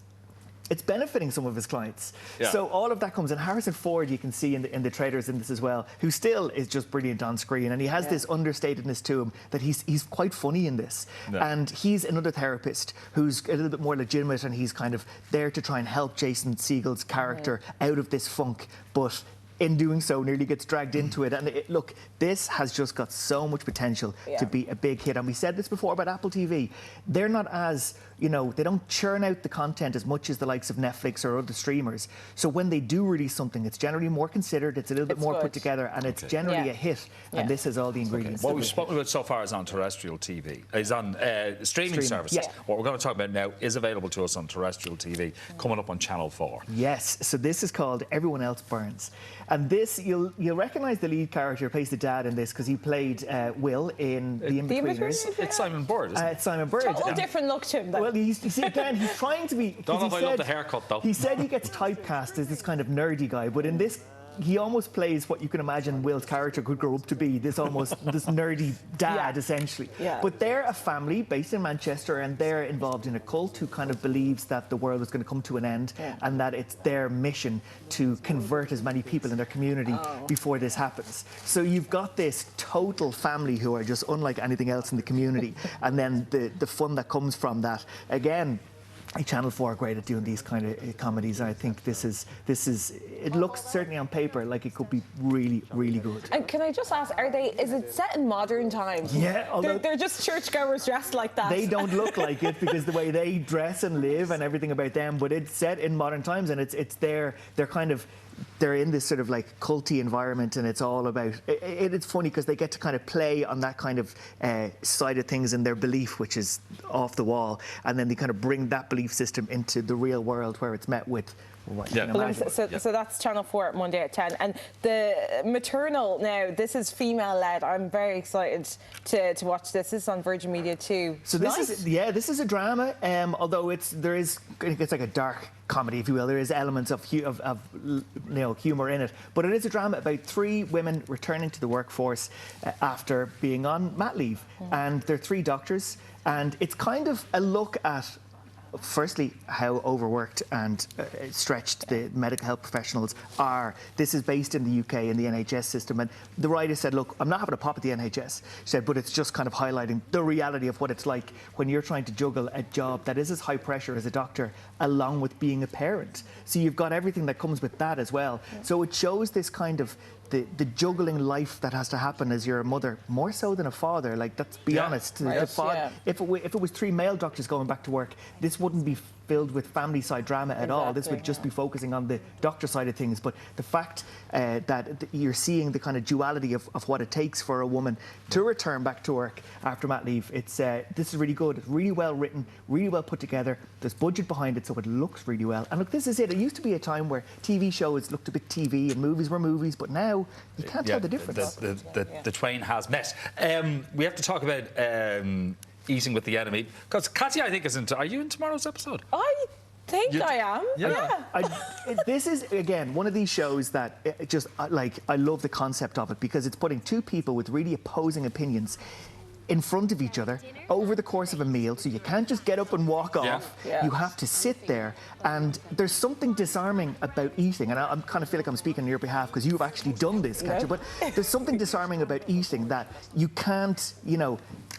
it's benefiting some of his clients. So all of that comes in. Harrison Ford, you can see in the trailers in this as well, who still is just brilliant on screen, and he has this understatedness to him that he's quite funny in this. And he's another therapist who's a little bit more legitimate, and he's kind of there to try and help Jason Segel's character out of this funk, but in doing so nearly gets dragged into it. And look, this has just got so much potential to be a big hit. And we said this before about Apple TV. They're not as, they don't churn out the content as much as the likes of Netflix or other streamers. So when they do release something, it's generally more considered, it's a little bit more put together, and it's generally a hit. And this has all the ingredients. What we've spoken about so far is on terrestrial TV, is on streaming services. What we're going to talk about now is available to us on terrestrial TV, coming up on Channel 4. Yes, so this is called Everyone Else Burns. And this, you'll recognise the lead character who plays the dad in this, because he played Will in The In-Betweeners. It's Simon Bird, isn't it? It's Simon Bird. Total different look to him, though. Well, he's trying to be... Don't know if I love the haircut, though. He said he gets typecast as this kind of nerdy guy, but in this, he almost plays what you can imagine Will's character could grow up to be, this nerdy dad, essentially. But they're a family based in Manchester, and they're involved in a cult who kind of believes that the world is going to come to an end, and that it's their mission to convert as many people in their community before this happens. So you've got this total family who are just unlike anything else in the community, and then the fun that comes from that. Again, Channel 4 are great at doing these kind of comedies. I think this is it looks certainly on paper like it could be really, really good. And can I just ask, is it set in modern times? Yeah, although they're just churchgoers dressed like that. They don't look like it because the way they dress and live and everything about them, but it's set in modern times, and they're in this sort of like culty environment, and it's all about it's funny because they get to kind of play on that kind of side of things and their belief, which is off the wall, and then they kind of bring that belief system into the real world where it's met with So that's Channel 4 Monday at 10. And the maternal now, this is female-led. I'm very excited to watch this. This is on Virgin Media 2. So this is a drama, although it's like a dark comedy, if you will. There is elements of humour in it, but it is a drama about 3 women returning to the workforce after being on mat leave, and they're 3 doctors, and it's kind of a look at, firstly, how overworked and stretched the medical health professionals are. This is based in the UK in the NHS system, and the writer said, look, I'm not having a pop at the NHS, she said, but it's just kind of highlighting the reality of what it's like when you're trying to juggle a job that is as high pressure as a doctor, along with being a parent. So you've got everything that comes with that as well. So it shows this kind of the juggling life that has to happen as you're a mother, more so than a father. Like, let's be honest. If it was 3 male doctors going back to work, this wouldn't be filled with family side drama at all. This would just be focusing on the doctor side of things. But the fact that you're seeing the kind of duality of what it takes for a woman to return back to work after mat leave, this is really good. It's really well written, really well put together. There's budget behind it, so it looks really well. And look, this is it. It used to be a time where TV shows looked a bit TV and movies were movies, but now you can't tell the difference. The twain has met. We have to talk about eating with the enemy, because Katya, I think, are you in tomorrow's episode? I think I am. Yeah. This is, again, one of these shows that I love the concept of it, because it's putting 2 people with really opposing opinions in front of each other over the course of a meal, so you can't just get up and walk off. You have to sit there, and there's something disarming about eating, and I kind of feel like I'm speaking on your behalf because you've actually done this, Katya, but there's something disarming about eating that you can't,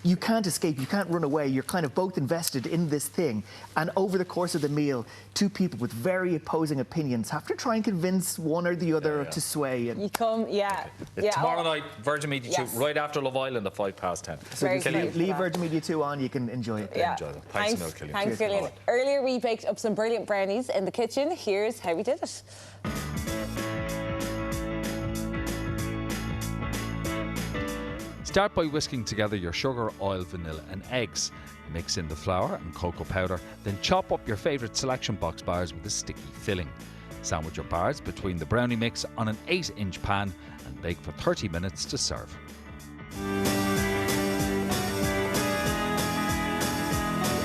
you can't escape, you can't run away. You're kind of both invested in this thing, and over the course of the meal, 2 people with very opposing opinions have to try and convince one or the other to sway. And Tomorrow night, Virgin Media 2, right after Love Island at 10:05. So just leave Virgin Media 2 on, you can enjoy it. Enjoy them. Thanks, Killian. Thanks, Killian. Earlier we baked up some brilliant brownies in the kitchen. Here's how we did it. Start by whisking together your sugar, oil, vanilla and eggs. Mix in the flour and cocoa powder, then chop up your favourite selection box bars with a sticky filling. Sandwich your bars between the brownie mix on an 8-inch pan and bake for 30 minutes to serve.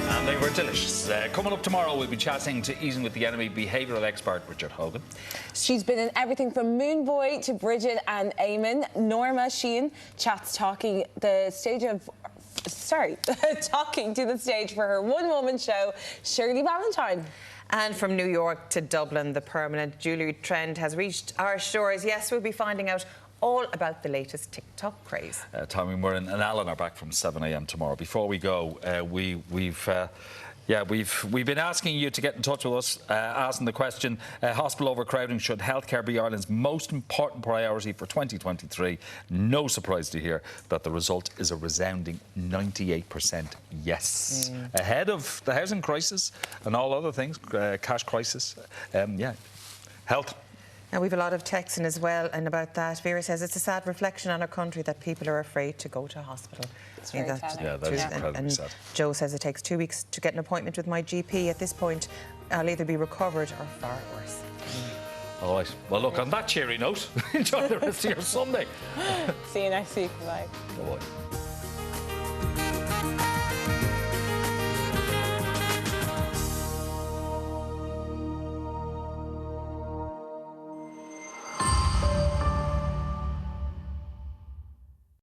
And they were delicious. Coming up tomorrow, we'll be chatting to Eating with the Enemy behavioural expert Richard Hogan. She's been in everything from Moonboy to Bridget and Eamon. Norma Sheehan chats talking to the stage for her one-woman show, Shirley Valentine. And from New York to Dublin, the permanent jewellery trend has reached our shores. Yes, we'll be finding out all about the latest TikTok craze. Tommy Murren and Alan are back from 7 a.m. tomorrow. Before we go, we've been asking you to get in touch with us, asking the question, hospital overcrowding, should healthcare be Ireland's most important priority for 2023? No surprise to hear that the result is a resounding 98% yes. Ahead of the housing crisis and all other things, cash crisis, health. Now, we have a lot of texts in as well, and about that, Vera says it's a sad reflection on our country that people are afraid to go to hospital. It's very sad. Yeah, that's incredibly sad. Joe says it takes 2 weeks to get an appointment with my GP. At this point, I'll either be recovered or far worse. All right. Well, look, on that cheery note, enjoy the rest of your Sunday. See you next week. Bye. Bye-bye.